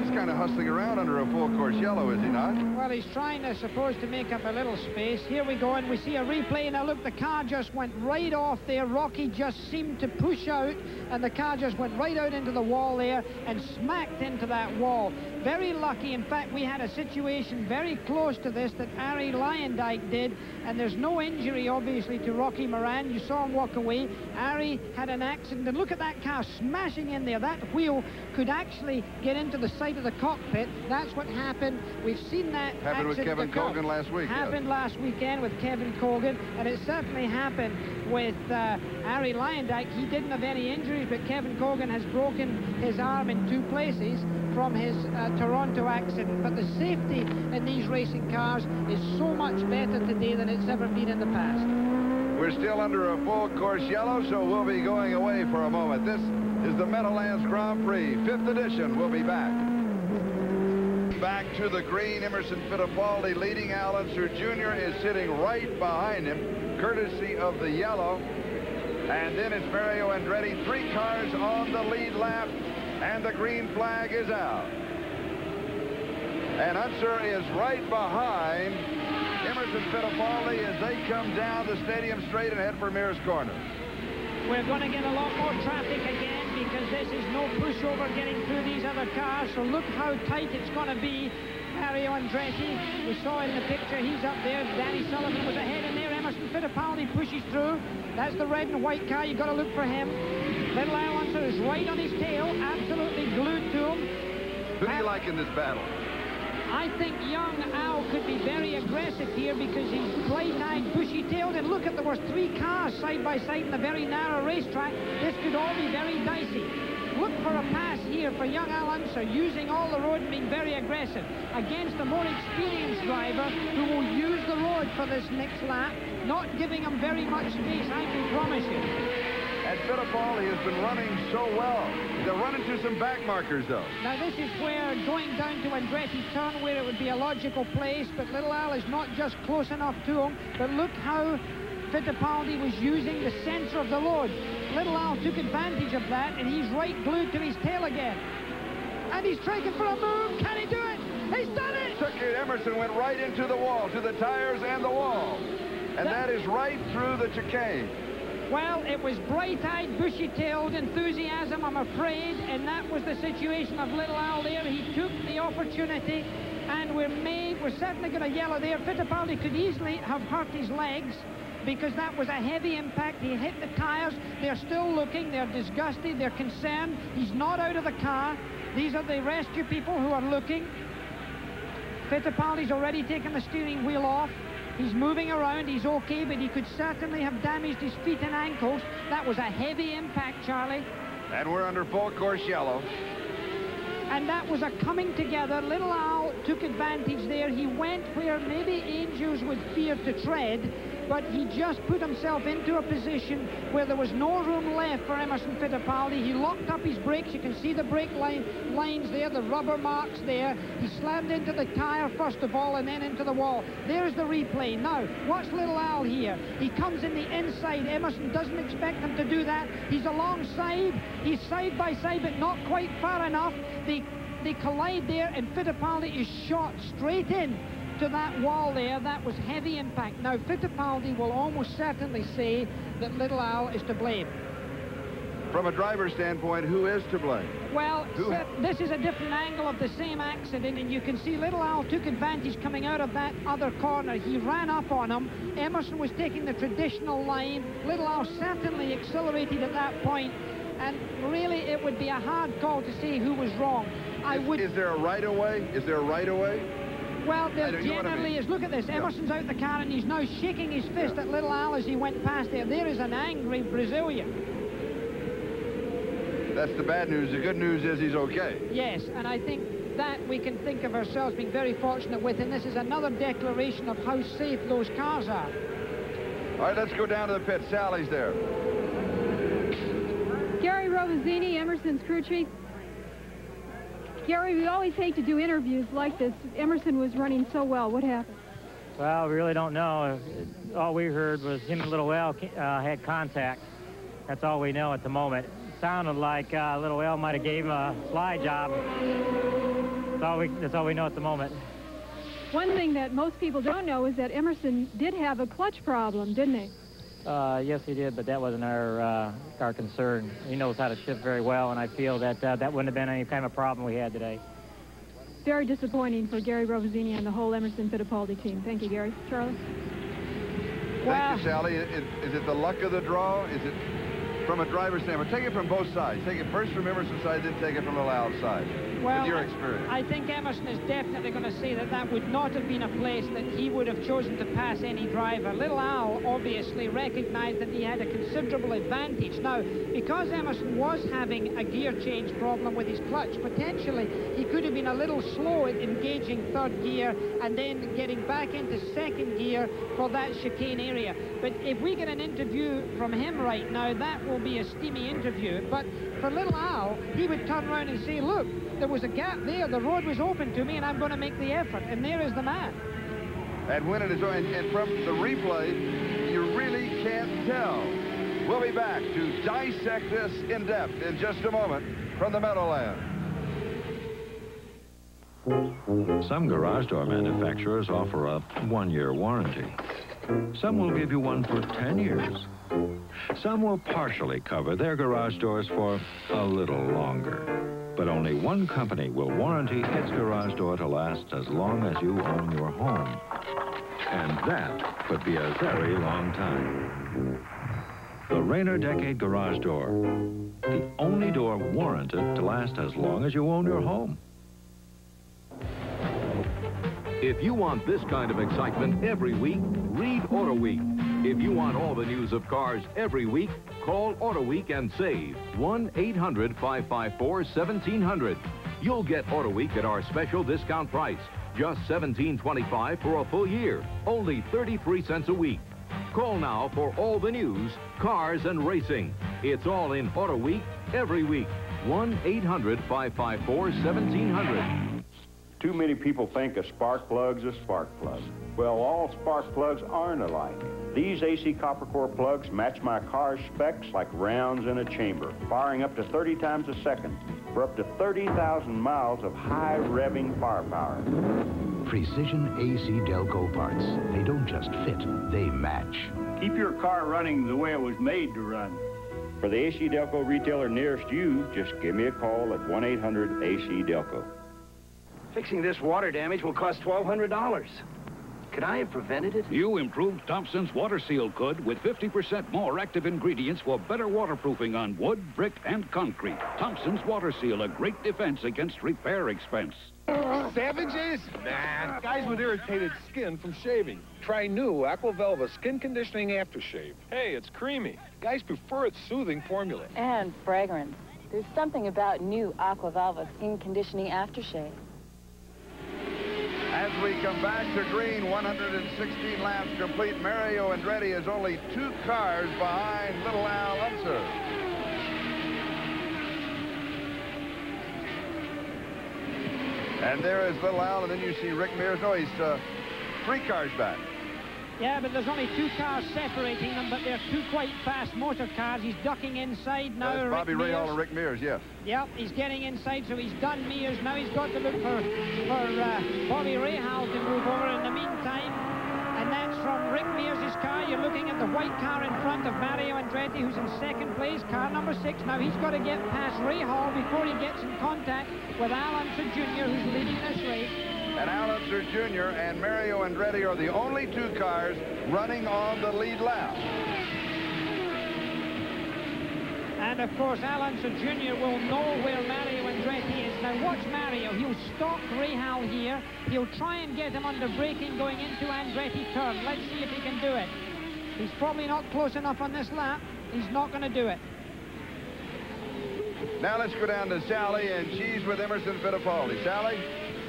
he's kind of hustling around under a full course yellow, is he not? Well, he's trying, I suppose, to make up a little space. Here we go, and we see a replay. Now, look, the car just went right off there. Rocky just seemed to push out, and the car just went right out into the wall there and smacked into that wall. Very lucky. In fact, we had a situation very close to this that Arie Luyendyk did, and there's no injury, obviously, to Rocky Moran. You saw him walk away. Arie had an accident, and look at that car smashing in there. That wheel could actually get into the side of the cockpit. That's what happened. We've seen that happened with Kevin Colgan last week. Happened last weekend with Kevin Colgan, and it certainly happened with Arie Luyendyk. He didn't have any injuries, but Kevin Colgan has broken his arm in 2 places from his Toronto accident. But the safety in these racing cars is so much better today than it's ever been in the past. We're still under a full course yellow, so we'll be going away for a moment. This is the Meadowlands Grand Prix, 5th edition. We'll be back. Back to the green. Emerson Fittipaldi leading. Al Unser Jr. is sitting right behind him, courtesy of the yellow. And then it's Mario Andretti. 3 cars on the lead lap, and the green flag is out. And Unser is right behind Emerson Fittipaldi as they come down the stadium straight and head for Mears Corner. We're going to get a lot more traffic again because this is no pushover getting through these other cars. So look how tight it's going to be. Mario Andretti, we saw in the picture, he's up there. Danny Sullivan was ahead in there. Emerson Fittipaldi pushes through. That's the red and white car. You've got to look for him. Little Al Unser is right on his tail, absolutely glued to him. Who do you like in this battle? I think young Al could be very aggressive here because he's bright-eyed, bushy-tailed, and look at, there were 3 cars side by side in a very narrow racetrack. This could all be very dicey. Look for a pass here for young Al Unser, using all the road and being very aggressive against a more experienced driver who will use the road for this next lap, not giving him very much space, I can promise you. And Fittipaldi has been running so well. They're running through some back markers, though. Now, this is where going down to Andretti turn, where it would be a logical place, but Little Al is not just close enough to him, but look how Fittipaldi was using the center of the road. Little Al took advantage of that, and he's right glued to his tail again. And he's trying for a move. Can he do it? He's done it! Took it. Emerson went right into the wall, to the tires and the wall. And that is right through the chicane. Well, it was bright-eyed, bushy-tailed enthusiasm, I'm afraid, and that was the situation of Little Al there. He took the opportunity, and we're certainly going to yellow there. Fittipaldi could easily have hurt his legs because that was a heavy impact. He hit the tires. They're still looking. They're disgusted. They're concerned. He's not out of the car. These are the rescue people who are looking. Fittipaldi's already taken the steering wheel off. He's moving around. He's okay, but he could certainly have damaged his feet and ankles. That was a heavy impact, Charlie. And we're under full course yellow. And that was a coming together. Little Al took advantage there. He went where maybe angels would fear to tread, but he just put himself into a position where there was no room left for Emerson Fittipaldi. He locked up his brakes. You can see the brake lines there, the rubber marks there. He slammed into the tire first of all and then into the wall. There's the replay. Now, watch Little Al here. He comes in the inside. Emerson doesn't expect him to do that. He's alongside. He's side by side, but not quite far enough. They collide there, and Fittipaldi is shot straight in to that wall there. That was heavy impact. Now, Fittipaldi will almost certainly say that Little Al is to blame. From a driver's standpoint, who is to blame? Well, this is a different angle of the same accident, and you can see Little Al took advantage coming out of that other corner. He ran up on him. Emerson was taking the traditional line. Little Al certainly accelerated at that point. and really it would be a hard call to say who was wrong. Is there a right-of-way? Is there a right-of-way? Well, there generally is. Look at this. Emerson's out the car, and he's now shaking his fist at Little Al as he went past there. There is an angry Brazilian. That's the bad news. The good news is he's okay. Yes, and I think that we can think of ourselves being very fortunate with, and this is another declaration of how safe those cars are. All right, let's go down to the pit. Sally's there. Gary Rovazini, Emerson's crew chief. Gary, we always hate to do interviews like this. Emerson was running so well. What happened? Well, we really don't know. All we heard was him and Little L had contact. That's all we know at the moment. It sounded like Little L might have gave him a slide job. That's all we know at the moment. One thing that most people don't know is that Emerson did have a clutch problem, didn't he? Yes, he did, but that wasn't our concern. He knows how to shift very well, and I feel that that wouldn't have been any kind of problem we had today. Very disappointing for Gary Rovazini and the whole Emerson Fittipaldi team. Thank you, Gary. Charlie? Thank you, Sally. Is it the luck of the draw? Is it from a driver's standpoint? Take it from both sides. Take it first from Emerson's side, then take it from Little Al's side. Well, with your experience. I think Emerson is definitely going to say that that would not have been a place that he would have chosen to pass any driver. Little Al obviously recognized that he had a considerable advantage. Now, because Emerson was having a gear change problem with his clutch, potentially he could have been a little slow at engaging third gear and then getting back into second gear for that chicane area. But if we get an interview from him right now, that will be a steamy interview. But for Little Al, he would turn around and say, look, there was a gap there, the road was open to me, and I'm going to make the effort, and there is the man. And when it is, and from the replay, you really can't tell. We'll be back to dissect this in depth in just a moment from the Meadowlands. Some garage door manufacturers offer a 1-year warranty. Some will give you one for 10 years. Some will partially cover their garage doors for a little longer. But only one company will warranty its garage door to last as long as you own your home. And that could be a very long time. The Rainer Decade Garage Door. The only door warranted to last as long as you own your home. If you want this kind of excitement every week, read Auto Week. If you want all the news of cars every week, call Auto Week and save 1-800-554-1700. You'll get Auto Week at our special discount price, just $17.25 for a full year, only 33 cents a week. Call now for all the news, cars and racing. It's all in Auto Week every week. 1-800-554-1700. Too many people think a spark plug's a spark plug. Well, all spark plugs aren't alike. These AC copper core plugs match my car's specs like rounds in a chamber, firing up to 30 times a second for up to 30,000 miles of high revving firepower. Precision AC Delco parts. They don't just fit, they match. Keep your car running the way it was made to run. For the AC Delco retailer nearest you, just give me a call at 1-800-AC Delco. Fixing this water damage will cost $1,200. Could I have prevented it? You improved Thompson's Water Seal could with 50% more active ingredients for better waterproofing on wood, brick, and concrete. Thompson's Water Seal, a great defense against repair expense. Savages? Nah. Guys with irritated skin from shaving. Try new Aqua Velva Skin Conditioning Aftershave. Hey, it's creamy. Guys prefer its soothing formula. And fragrance. There's something about new Aqua Velva Skin Conditioning Aftershave. As we come back to green, 116 laps complete. Mario Andretti is only 2 cars behind Little Al Unser. And there is Little Al, and then you see Rick Mears. No, he's 3 cars back. Yeah, but there's only 2 cars separating them, but they're 2 quite fast motor cars. He's ducking inside now. That's Bobby Rahal and Rick Mears, yes. Yep, he's getting inside, so he's done Mears. Now he's got to look for Bobby Rahal to move over in the meantime. And that's from Rick Mears' car. You're looking at the white car in front of Mario Andretti, who's in 2nd place, car number 6. Now he's got to get past Rahal before he gets in contact with Al Unser Jr., who's leading this race. And Al Unser Jr. and Mario Andretti are the only 2 cars running on the lead lap. And, of course, Alonso Jr. will know where Mario Andretti is. Now, watch Mario. He'll stalk Rahal here. He'll try and get him under braking going into Andretti turn. Let's see if he can do it. He's probably not close enough on this lap. He's not going to do it. Now let's go down to Sally, and she's with Emerson Fittipaldi. Sally?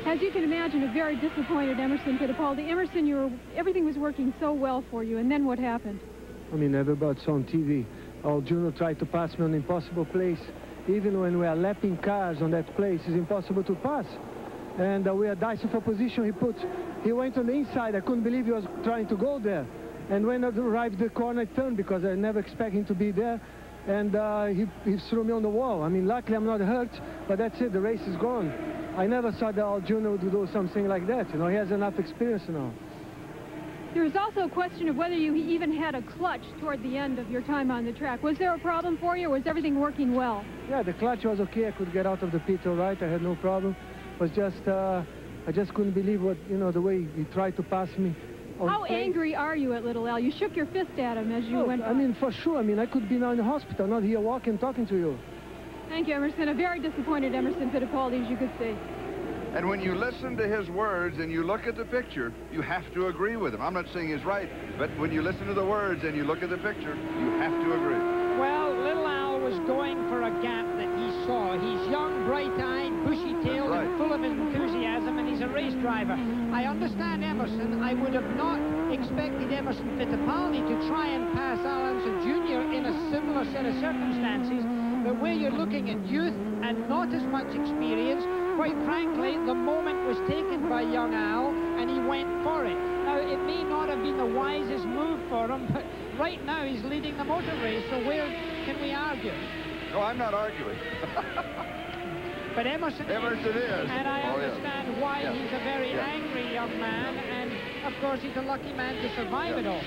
As you can imagine, a very disappointed Emerson Fittipaldi. Emerson, everything was working so well for you, and then what happened? I mean, everybody's on TV. Al Junior tried to pass me on an impossible place. Even when we are lapping cars on that place, it's impossible to pass. And we are dicing for position. He went on the inside. I couldn't believe he was trying to go there. And when I arrived the corner, I turned because I never expected him to be there. And he threw me on the wall. I mean, luckily I'm not hurt, but that's it. The race is gone. I never thought that Al Junior would do something like that. You know, he has enough experience now. There was also a question of whether you even had a clutch toward the end of your time on the track. Was there a problem for you, or was everything working well? Yeah, the clutch was okay. I could get out of the pit all right. I had no problem. It was just, I just couldn't believe the way he tried to pass me. How angry are you at Little Al? You shook your fist at him as you went by. I mean, for sure. I mean, I could be now in the hospital, not here walking, talking to you. Thank you, Emerson. A very disappointed Emerson Fittipaldi, as you could see. And when you listen to his words and you look at the picture, you have to agree with him. I'm not saying he's right, but when you listen to the words and you look at the picture, you have to agree. Well, Little Al was going for a gap that he saw. He's young, bright-eyed, bushy-tailed, and full of enthusiasm, and he's a race driver. I understand Emerson. I would have not expected Emerson Fittipaldi to try and pass Alonso Jr. in a similar set of circumstances, but where you're looking at youth and not as much experience, quite frankly, the moment was taken by young Al, and he went for it. Now, it may not have been the wisest move for him, but right now he's leading the motor race, so where can we argue? No, I'm not arguing. But Emerson is. And I understand why he's a very angry young man, and, of course, he's a lucky man to survive it all.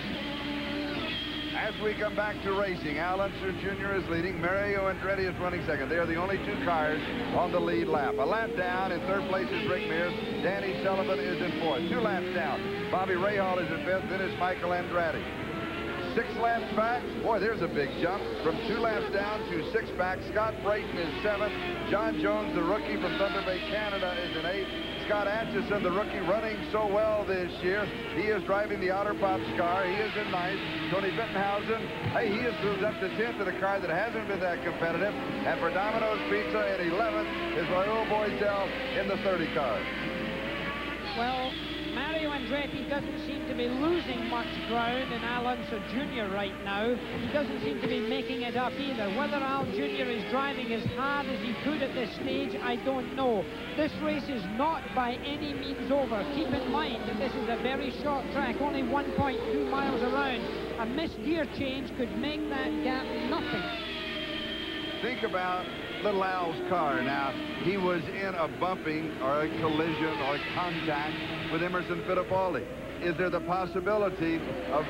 As we come back to racing, Al Unser Jr. is leading. Mario Andretti is running second. They are the only two cars on the lead lap. A lap down. In third place is Rick Mears. Danny Sullivan is in fourth. 2 laps down. Bobby Rahal is in fifth. Then is Michael Andretti. 6 laps back. Boy, there's a big jump. From 2 laps down to 6 back. Scott Brayton is 7th. John Jones, the rookie from Thunder Bay, Canada, is in 8th. Scott Atchison, the rookie, running so well this year. He is driving the Outer Pops car. He is in 9th. Tony Bittenhausen, hey, he has moved up to 10th in a car that hasn't been that competitive. And for Domino's Pizza in 11th is Raul Boisel in the 30 car. Well, Mario Andretti doesn't seem to be losing much ground in Al Unser Jr. right now. He doesn't seem to be making it up either. Whether Al Jr. is driving as hard as he could at this stage, I don't know. This race is not by any means over. Keep in mind that this is a very short track, only 1.2 miles around. A missed gear change could make that gap nothing. Think about Little Al's car. Now, he was in a bumping or a collision or a contact with Emerson Fittipaldi. Is there the possibility of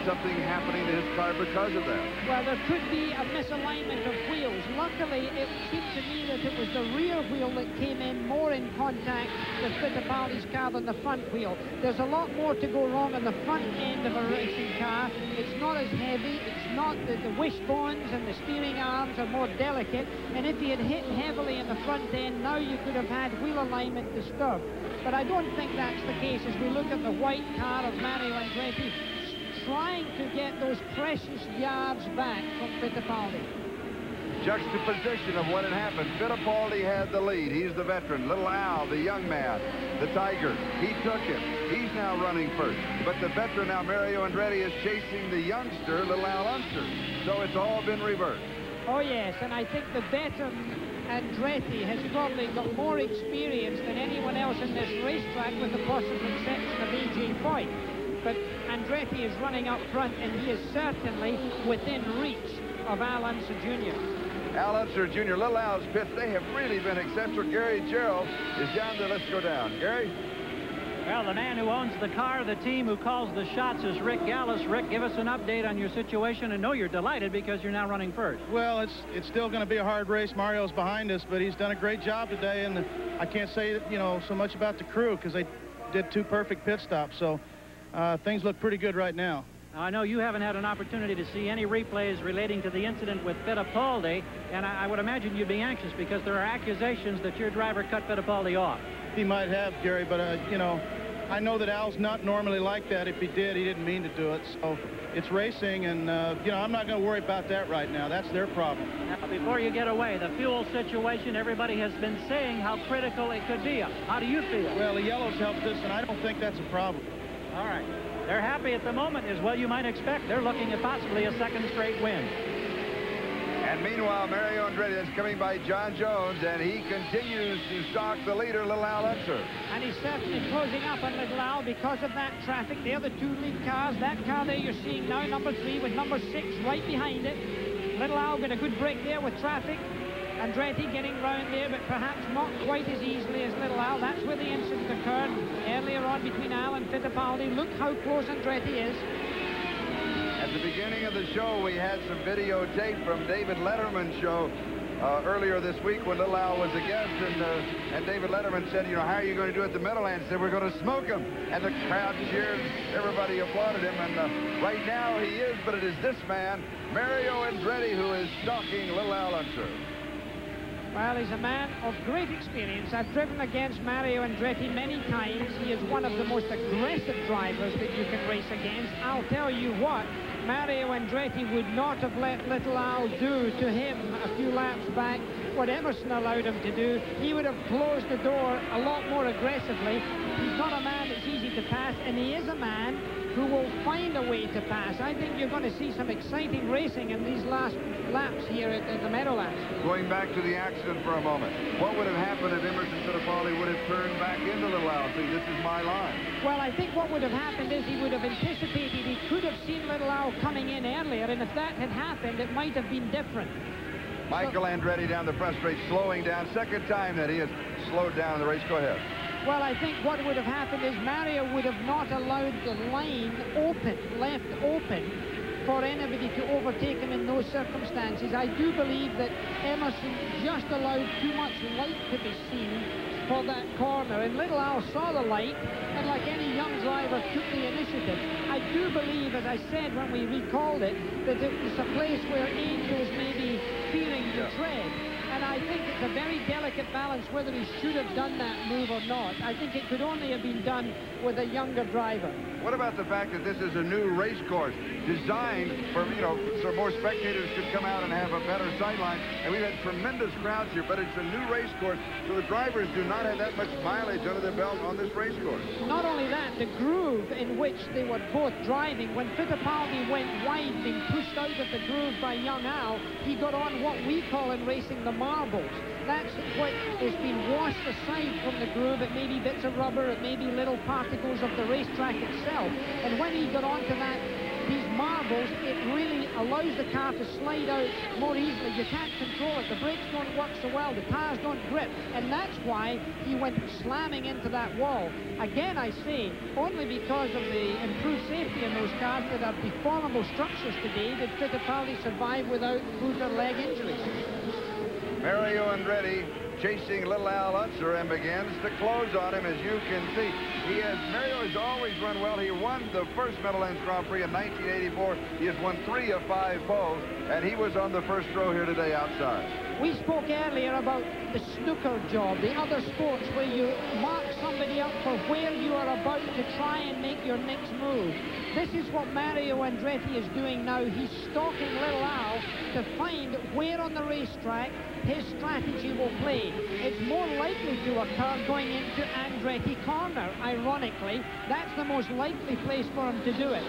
something happening to his car because of that? Well, there could be a misalignment of wheels. Luckily, it seemed to me that it was the rear wheel that came in more in contact with Fittipaldi's car than the front wheel. There's a lot more to go wrong on the front end of a racing car. It's not as heavy. It's not the wishbones and the steering arms are more delicate. And if he had hit heavily in the front end, now you could have had wheel alignment disturbed. But I don't think that's the case as we look at the white car of Mario Andretti trying to get those precious yards back from Fittipaldi. Juxtaposition of what had happened. Fittipaldi had the lead. He's the veteran. Little Al, the young man, the Tiger. He took it. He's now running first. But the veteran now, Mario Andretti, is chasing the youngster, Little Al Unser. So it's all been reversed. Oh, yes, and I think the veteran Andretti has probably got more experience than anyone else in this racetrack, with the possible exception of A.J. Foyt. But Andretti is running up front, and he is certainly within reach of Al Unser Jr. Al Unser Jr., Little Al's pits, they have really been eccentric. Gary Gerald is down there. Let's go down. Gary? Well, the man who owns the car, the team who calls the shots, is Rick Gallus. Rick, give us an update on your situation. And know you're delighted because you're now running first. Well, it's still going to be a hard race. Mario's behind us, but he's done a great job today. And I can't say, so much about the crew because they did 2 perfect pit stops. So things look pretty good right now. Now, I know you haven't had an opportunity to see any replays relating to the incident with Fittipaldi, and I would imagine you'd be anxious because there are accusations that your driver cut Fittipaldi off. He might have, Gary, but, you know, I know that Al's not normally like that. If he did, he didn't mean to do it. So it's racing, and, you know, I'm not going to worry about that right now. That's their problem. Now, before you get away, the fuel situation, everybody has been saying how critical it could be. How do you feel? Well, the yellows helped us, and I don't think that's a problem. All right. They're happy at the moment, as well you might expect. They're looking at possibly a second straight win. And meanwhile, Mario Andretti is coming by John Jones, and he continues to stalk the leader, Little Al Unser. And he's certainly closing up on Little Al because of that traffic. They're the two lead cars. That car there you're seeing now, number 3, with number 6 right behind it. Little Al got a good break there with traffic. Andretti getting round there, but perhaps not quite as easily as Little Al. That's where the incident occurred earlier on between Al and Fittipaldi. Look how close Andretti is. At the beginning of the show, we had some videotape from David Letterman's show earlier this week when Little Al was a guest, and David Letterman said, you know, how are you going to do it at the Meadowlands? He said, we're going to smoke him. And the crowd cheered. Everybody applauded him, and right now he is, but it is this man, Mario Andretti, who is stalking Little Al Unser. Well, he's a man of great experience. I've driven against Mario Andretti many times. He is one of the most aggressive drivers that you can race against. I'll tell you what, Mario Andretti would not have let Little Al do to him a few laps back what Emerson allowed him to do. He would have closed the door a lot more aggressively. He's not a man that's easy to pass, and he is a man who will find a way to pass. I think you're going to see some exciting racing in these last laps here at the Meadowlands. Going back to the accident for a moment, what would have happened if Emerson Fittipaldi would have turned back into Little Al? See, this is my line. Well, I think what would have happened is he would have anticipated, he could have seen Little Al coming in earlier, and if that had happened, it might have been different. Michael Andretti down the front straight, slowing down. Second time that he has slowed down in the race. Go ahead. Well, I think what would have happened is Mario would have not allowed the line open, left open, for anybody to overtake him in those circumstances. I do believe that Emerson just allowed too much light to be seen for that corner, and Little Al saw the light, and like any young driver, took the initiative. I do believe, as I said when we recalled it, that it was a place where angels may be fearing to tread. And I think it's a very delicate balance whether he should have done that move or not. I think it could only have been done with a younger driver. What about the fact that this is a new race course designed for, you know, so more spectators could come out and have a better sideline? And we've had tremendous crowds here, but it's a new race course, so the drivers do not have that much mileage under their belt on this race course. Not only that, the groove in which they were both driving, when Fittipaldi went wide, being pushed out of the groove by young Al, he got on what we call in racing the marbles. That's what has been washed aside from the groove. It may be bits of rubber, it may be little particles of the racetrack itself. And when he got onto these marbles, it really allows the car to slide out more easily. You can't control it. The brakes don't work so well. The tires don't grip. And that's why he went slamming into that wall. Again, I say, only because of the improved safety in those cars that are deformable structures today did Fittipaldi survive without boot or leg injuries. Mario Andretti chasing Little Al Unser and begins to close on him, as you can see. Mario has always run well. He won the first Meadowlands Grand Prix in 1984. He has won 3 of 5 poles, and he was on the first row here today outside. We spoke earlier about the snooker job, the other sports where you mark somebody up for where you are about to try and make your next move. This is what Mario Andretti is doing now. He's stalking Little Al to find where on the racetrack his strategy will play. It's more likely to occur going into Andretti corner, ironically. That's the most likely place for him to do it.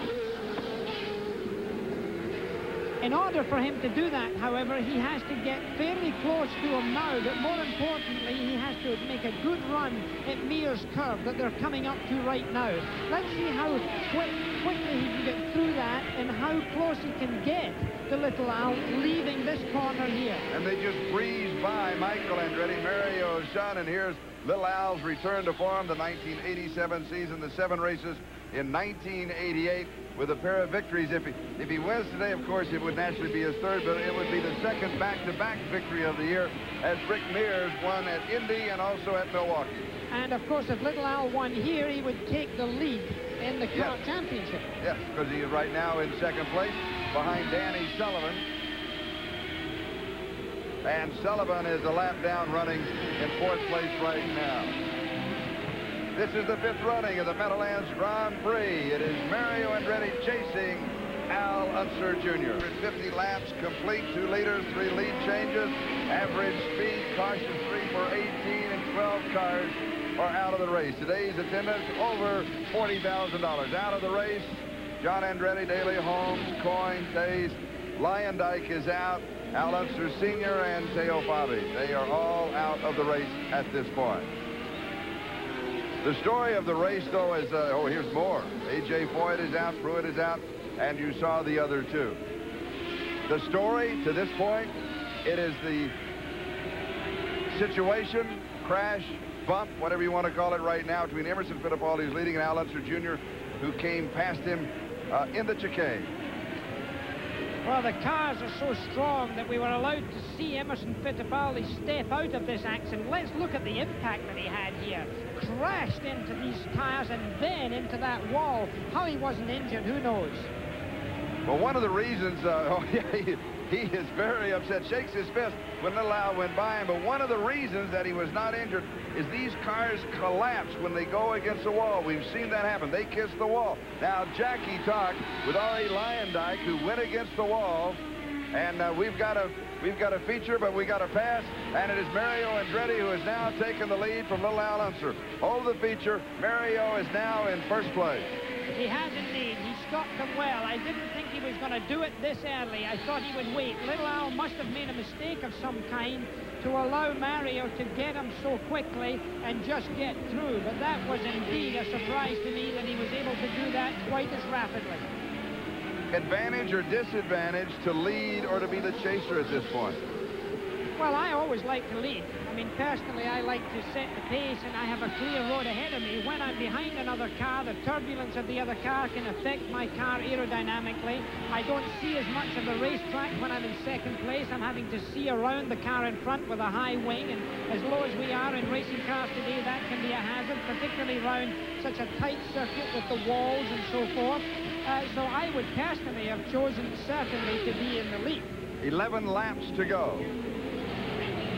In order for him to do that, however, he has to get fairly close to him now, but more importantly, he has to make a good run at Mears Curve that they're coming up to right now. Let's see how quickly he can get through that and how close he can get to Little Al, leaving this corner here. And they just breeze by Michael Andretti, Mario's son, and here's Little Al's return to form, the 1987 season, the 7 races in 1988 with a pair of victories. If he wins today, of course, it would naturally be his 3rd, but it would be the 2nd back-to-back victory of the year, as Rick Mears won at Indy and also at Milwaukee. And, of course, if Little Al won here, he would take the lead in the CART Championship. Yes, because he is right now in second place behind Danny Sullivan. And Sullivan is a lap down, running in fourth place right now. This is the fifth running of the Meadowlands Grand Prix. It is Mario Andretti chasing Al Unser Jr. 50 laps complete, 2 leaders, 3 lead changes. Average speed, caution free for 18 and 12 cars are out of the race. Today's attendance over $40,000. Out of the race, John Andretti, Daley Holmes, Coyne, Tays, Lyondike is out. Al Unser Sr. and Teo Fabi. They are all out of the race at this point. The story of the race, though, is, oh, here's more. A.J. Foyt is out, Pruitt is out, and you saw the other two. The story, to this point, it is the situation, crash, bump, whatever you want to call it right now, between Emerson Fittipaldi, who's leading, and Al Unser Jr., who came past him in the chicane. Well, the cars are so strong that we were allowed to see Emerson Fittipaldi step out of this accident. Let's look at the impact that he had here. Crashed into these tires and then into that wall. How he wasn't injured, who knows? Well, one of the reasons, oh yeah, he is very upset, shakes his fist when Little Al went by him, but one of the reasons that he was not injured is these cars collapse when they go against the wall. We've seen that happen. They kiss the wall. Now, Jackie talked with R.A. Lyondike, who went against the wall, and we've got a feature, but we got a pass, and it is Mario Andretti who has now taken the lead from Little Al Unser. Over the feature, Mario is now in first place. He has indeed. He stopped them well. I didn't think he was going to do it this early. I thought he would wait. Little Al must have made a mistake of some kind to allow Mario to get him so quickly and just get through. But that was indeed a surprise to me that he was able to do that quite as rapidly. Advantage or disadvantage to lead or to be the chaser at this point? Well, I always like to lead. I mean, personally, I like to set the pace, and I have a clear road ahead of me. When I'm behind another car, the turbulence of the other car can affect my car aerodynamically. I don't see as much of the racetrack when I'm in second place. I'm having to see around the car in front with a high wing, and as low as we are in racing cars today, that can be a hazard, particularly around such a tight circuit with the walls and so forth. So I would personally have chosen, certainly, to be in the lead. 11 laps to go.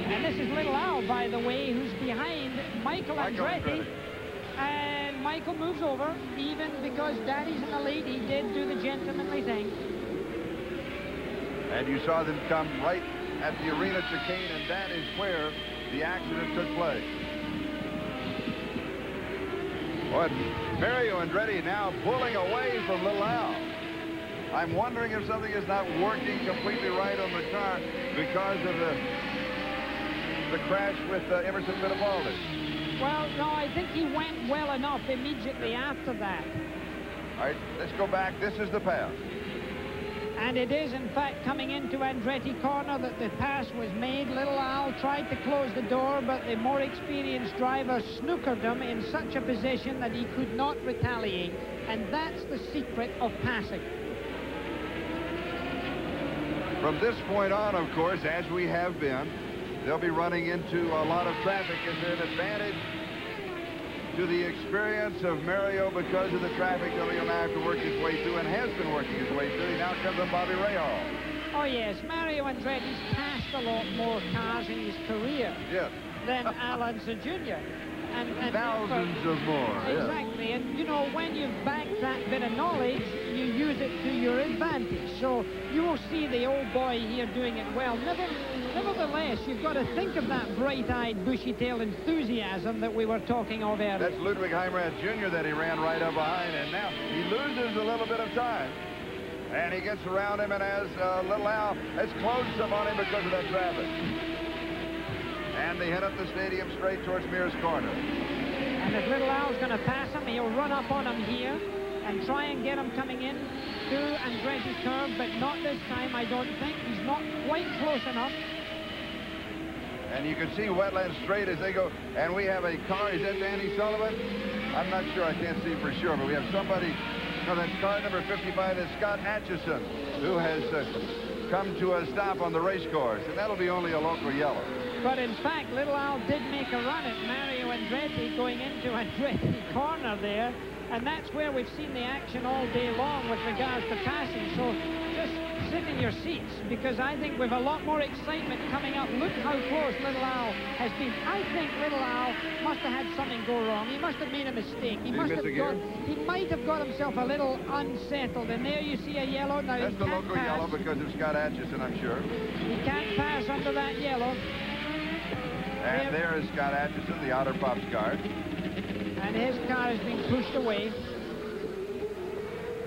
And this is Little Al, by the way, who's behind Michael Andretti. And Michael moves over, even because Daddy's in the lead. He did do the gentlemanly thing. And you saw them come right at the arena chicane, and that is where the accident took place. But Mario Andretti now pulling away from Little Al. I'm wondering if something is not working completely right on the car because of the crash with Emerson Fittipaldi. Well, no, I think he went well enough immediately after that. All right, let's go back. This is the pass. And it is, in fact, coming into Andretti corner that the pass was made. Little Al tried to close the door, but the more experienced driver snookered him in such a position that he could not retaliate. And that's the secret of passing. From this point on, of course, as we have been, they'll be running into a lot of traffic. Is there an advantage to the experience of Mario because of the traffic that he'll now have to work his way through and has been working his way through? He now comes on Bobby Rahal. Oh, yes. Mario Andretti's passed a lot more cars in his career than Al Unser Jr. And thousands of more. Exactly. Yeah. And, you know, when you've backed that bit of knowledge, you use it to your advantage. So you will see the old boy here doing it well. Nevertheless, you've got to think of that bright-eyed, bushy-tailed enthusiasm that we were talking of earlier. That's Ludwig Heimrath Jr. that he ran right up behind, and now he loses a little bit of time. And he gets around him, and as Little Al has closed up on him because of that traffic. And they head up the stadium straight towards Mears Corner. And if Little Al's going to pass him, he'll run up on him here and try and get him coming in to Andretti's curve, but not this time, I don't think. He's not quite close enough. And you can see Wetland straight as they go. And we have a car. Is that Danny Sullivan? I'm not sure. I can't see for sure. But we have somebody. No, that's car number 55. That's Scott Atchison, who has come to a stop on the race course, and that'll be only a local yellow. But in fact, Little Al did make a run at Mario Andretti going into Andretti corner there, and that's where we've seen the action all day long with regards to passing. So just sit in your seats, because I think we've a lot more excitement coming up. Look how close Little Al has been. I think Little Al must have had something go wrong. He must have made a mistake. He might have got himself a little unsettled. And there you see a yellow. Now that's the local yellow because of Scott Atchison, I'm sure. He can't pass under that yellow. And there is Scott Atchison, the outer Pops car. And his car has been pushed away.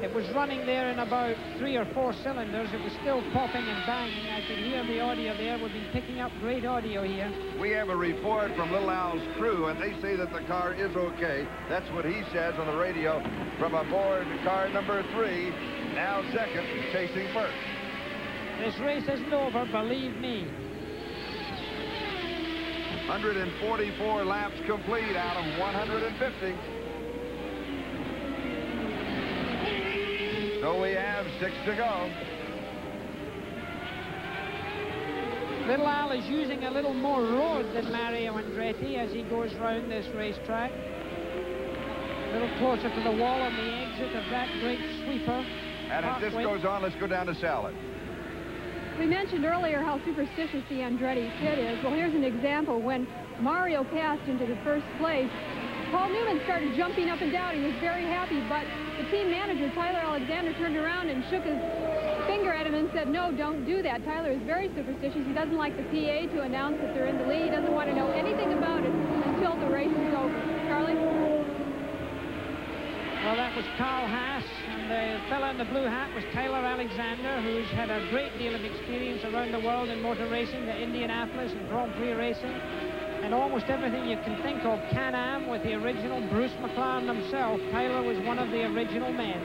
It was running there in about 3 or 4 cylinders. It was still popping and banging. I could hear the audio there. We've been picking up great audio here. We have a report from Little Al's crew, and they say that the car is okay. That's what he says on the radio from aboard car number 3, now second, chasing first. This race isn't over, believe me. 144 laps complete out of 150. So we have 6 to go. Little Al is using a little more road than Mario Andretti as he goes round this racetrack. A little closer to the wall on the exit of that great sweeper. And as this goes on, let's go down to Salad. We mentioned earlier how superstitious the Andretti pit is. Well, here's an example. When Mario passed into the first place, Paul Newman started jumping up and down. He was very happy, but the team manager, Tyler Alexander, turned around and shook his finger at him and said, no, don't do that. Tyler is very superstitious. He doesn't like the PA to announce that they're in the lead. He doesn't want to know anything about it until the race is over. Charlie? Well, that was Carl Haas, and the fellow in the blue hat was Tyler Alexander, who's had a great deal of experience around the world in motor racing, the Indianapolis and Grand Prix racing, and almost everything you can think of. Can-Am with the original Bruce McLaren himself. Tyler was one of the original men.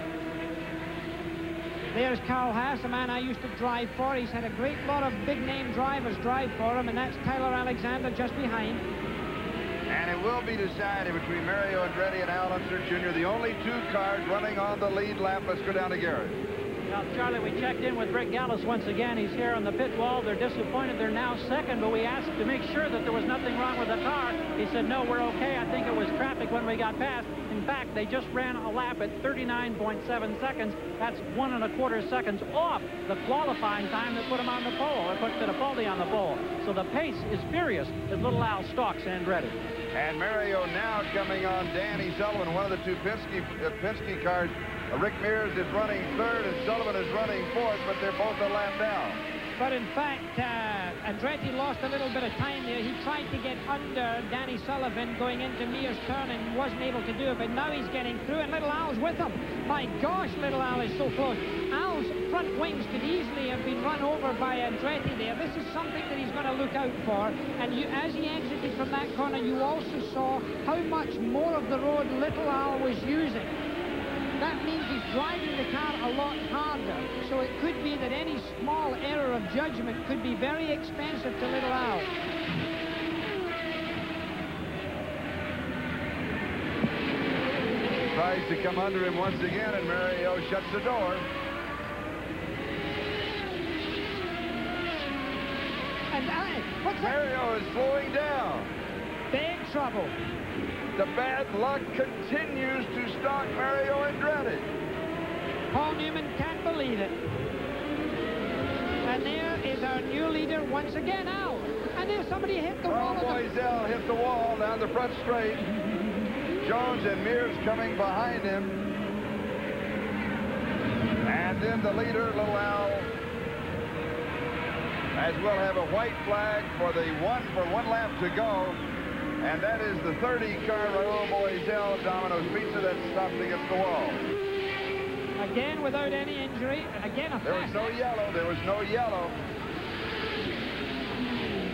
There's Carl Haas, a man I used to drive for. He's had a great lot of big-name drivers drive for him, and that's Tyler Alexander just behind. And it will be decided between Mario Andretti and Al Unser Jr., the only 2 cars running on the lead lap. Let's go down to Garrett. Now, Charlie, we checked in with Rick Gallus once again. He's here on the pit wall. They're disappointed they're now second, but we asked to make sure that there was nothing wrong with the car. He said, no, we're okay. I think it was traffic when we got past. In fact, they just ran a lap at 39.7 seconds. That's 1 1/4 seconds off the qualifying time that put him on the pole, or put Fittipaldi on the pole. So the pace is furious as Little Al stalks Andretti. And Mario now coming on Danny Sullivan, one of the 2 Penske cars. Rick Mears is running 3rd and Sullivan is running 4th, but they're both a lap down. But in fact, Andretti lost a little bit of time there. He tried to get under Danny Sullivan going into Mears' turn and wasn't able to do it, but now he's getting through, and Little Al's with him. My gosh, Little Al is so close. Al's front wings could easily have been run over by Andretti there. This is something that he's going to look out for, and as he exited from that corner, you also saw how much more of the road Little Al was using. That means he's driving the car a lot harder. So it could be that any small error of judgment could be very expensive to Little Al. Tries to come under him once again, and Mario shuts the door. And Mario is slowing down. Big trouble. The bad luck continues to stalk Mario Andretti. Paul Newman can't believe it. And there is our new leader once again, Al. And there's somebody hit the wall. Boiselle hit the wall down the front straight. Jones and Mears coming behind him. And then the leader, Little Al, as we'll have a white flag for one lap to go. And that is the 30 car Raul Boiselle Domino's Pizza that stopped against the wall. Again without any injury. And again There was no yellow. There was no yellow.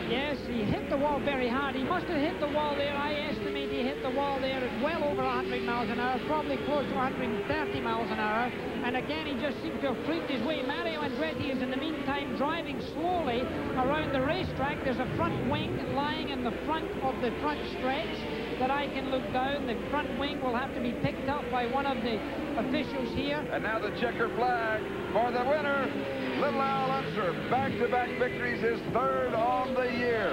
Yes, he hit the wall very hard. He must have hit the wall there. I estimate he hit the wall there at well over 100 miles an hour, probably close to 130 miles an hour. And again, he just seemed to have freaked his way. Mario Andretti is in the meantime driving slowly around the racetrack. There's a front wing lying in the front of the front stretch that I can look down. The front wing will have to be picked up by one of the officials here. And now the checker flag for the winner. Little Al Unser, back-to-back victories, his third on the year.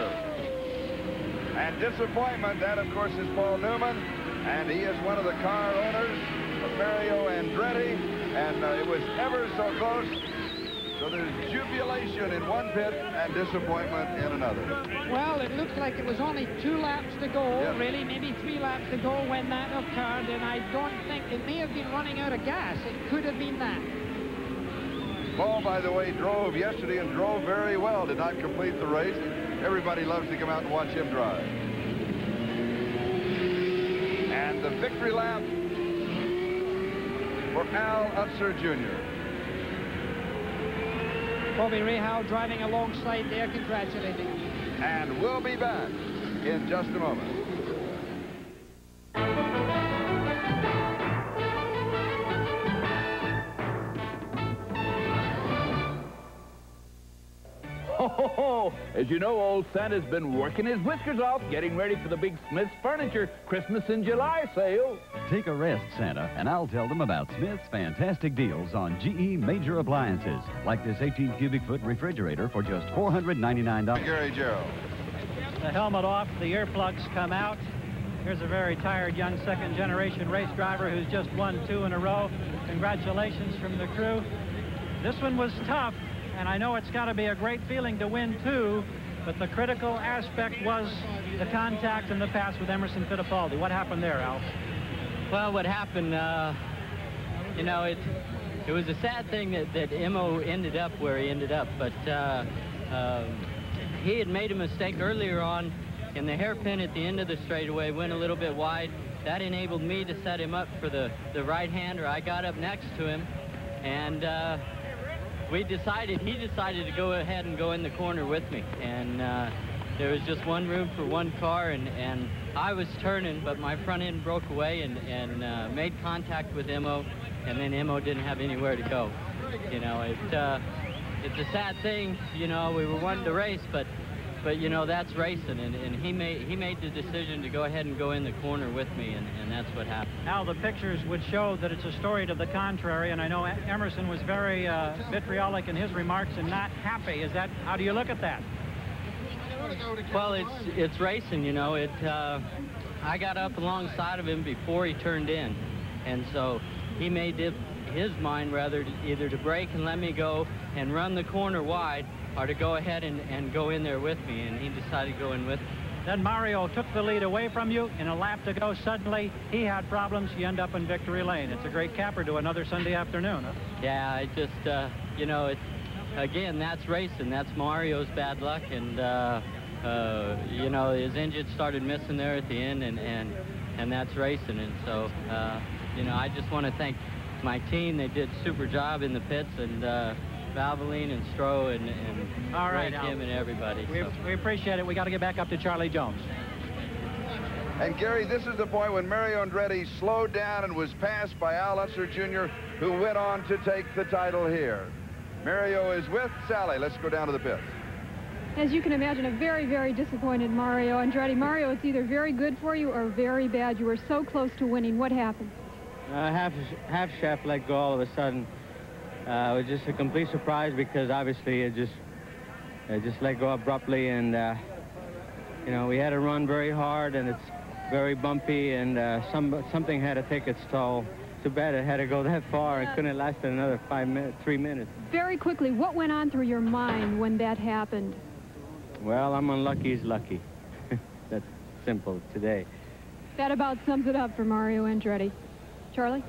And disappointment, that of course is Paul Newman, and he is one of the car owners of Mario Andretti, and it was ever so close. So there's jubilation in one pit and disappointment in another. Well, it looks like it was only 2 laps to go, yes. Really, maybe 3 laps to go when that occurred, and I don't think it may have been running out of gas. It could have been that. Paul, by the way, drove yesterday and drove very well, did not complete the race. Everybody loves to come out and watch him drive. And the victory lap for Al Unser Jr. Bobby Rahal driving alongside there, congratulating. And we'll be back in just a moment. Ho, ho, ho. As you know, old Santa's been working his whiskers off, getting ready for the big Smith's Furniture Christmas in July sale. Take a rest, Santa, and I'll tell them about Smith's fantastic deals on GE major appliances, like this 18 cubic foot refrigerator for just $499. Gary Gerald. The helmet off, the earplugs come out. Here's a very tired young second-generation race driver who's just won 2 in a row. Congratulations from the crew. This one was tough, and I know it's got to be a great feeling to win 2, but the critical aspect was the contact and the pass with Emerson Fittipaldi. What happened there, Al? Well, what happened, you know, it was a sad thing that Emo ended up where he ended up, but he had made a mistake earlier on in the hairpin at the end of the straightaway, went a little bit wide. That enabled me to set him up for the right-hander. I got up next to him, and he decided to go ahead and go in the corner with me. And there was just one room for one car, and I was turning, but my front end broke away and made contact with Emo, and then Emo didn't have anywhere to go. You know, it's a sad thing. You know, we were wanting to race, but you know, that's racing, and he made the decision to go ahead and go in the corner with me, and that's what happened. Now, the pictures would show that it's a story to the contrary, and I know Emerson was very vitriolic in his remarks and not happy. Is that, how do you look at that? Well, it's racing, you know. I got up alongside of him before he turned in, and so he made his mind rather either to brake and let me go and run the corner wide, or to go ahead and go in there with me, and he decided to go in with me. Then Mario took the lead away from you. In a lap to go, suddenly he had problems. You end up in victory lane. It's a great capper to another Sunday afternoon, huh? Yeah, I just, you know, again, that's racing. That's Mario's bad luck, and, you know, his engine started missing there at the end, and that's racing. And so, you know, I just want to thank my team. They did a super job in the pits, and Valvoline and Stroh and all right, Kim and everybody. We appreciate it. We got to get back up to Charlie Jones. And Gary, this is the point when Mario Andretti slowed down and was passed by Al Unser Jr., who went on to take the title here. Mario is with Sally. Let's go down to the pits. As you can imagine, a very, very disappointed Mario Andretti. Mario, it's either very good for you or very bad. You were so close to winning. What happened? Half shaft let go all of a sudden. It was just a complete surprise because obviously it just let go abruptly, and you know, we had to run very hard, and it's very bumpy, and something had to take its toll. Too bad it had to go that far. It couldn't have lasted another 3 minutes. Very quickly, what went on through your mind when that happened? Well, I'm unlucky is lucky. That's simple today. That about sums it up for Mario Andretti. Charlie?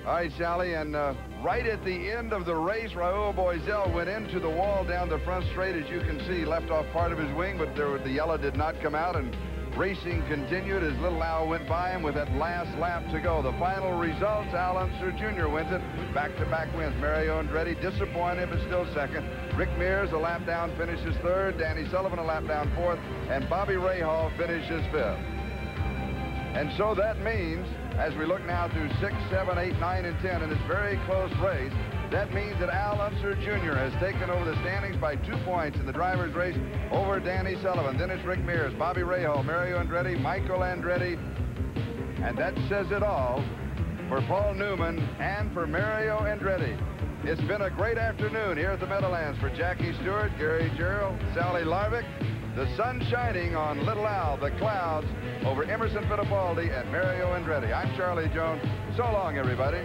All right, Sally, and right at the end of the race, Raul Boisel went into the wall down the front straight. As you can see, left off part of his wing, but the yellow did not come out, and racing continued as Little Al went by him with that last lap to go. The final results, Al Unser Jr. wins it. Back-to-back wins. Mario Andretti disappointed, but still second. Rick Mears, a lap down, finishes third. Danny Sullivan, a lap down, fourth. And Bobby Rahal finishes fifth. And so that means, as we look now to 6, 7, 8, 9, and 10 in this very close race, that means that Al Unser Jr. has taken over the standings by 2 points in the driver's race over Danny Sullivan. Then it's Rick Mears, Bobby Rahal, Mario Andretti, Michael Andretti. And that says it all for Paul Newman, and for Mario Andretti. It's been a great afternoon here at the Meadowlands for Jackie Stewart, Gary Gerald, Sally Larvick. The sun shining on Little Al, the clouds over Emerson Fittipaldi and Mario Andretti. I'm Charlie Jones. So long, everybody.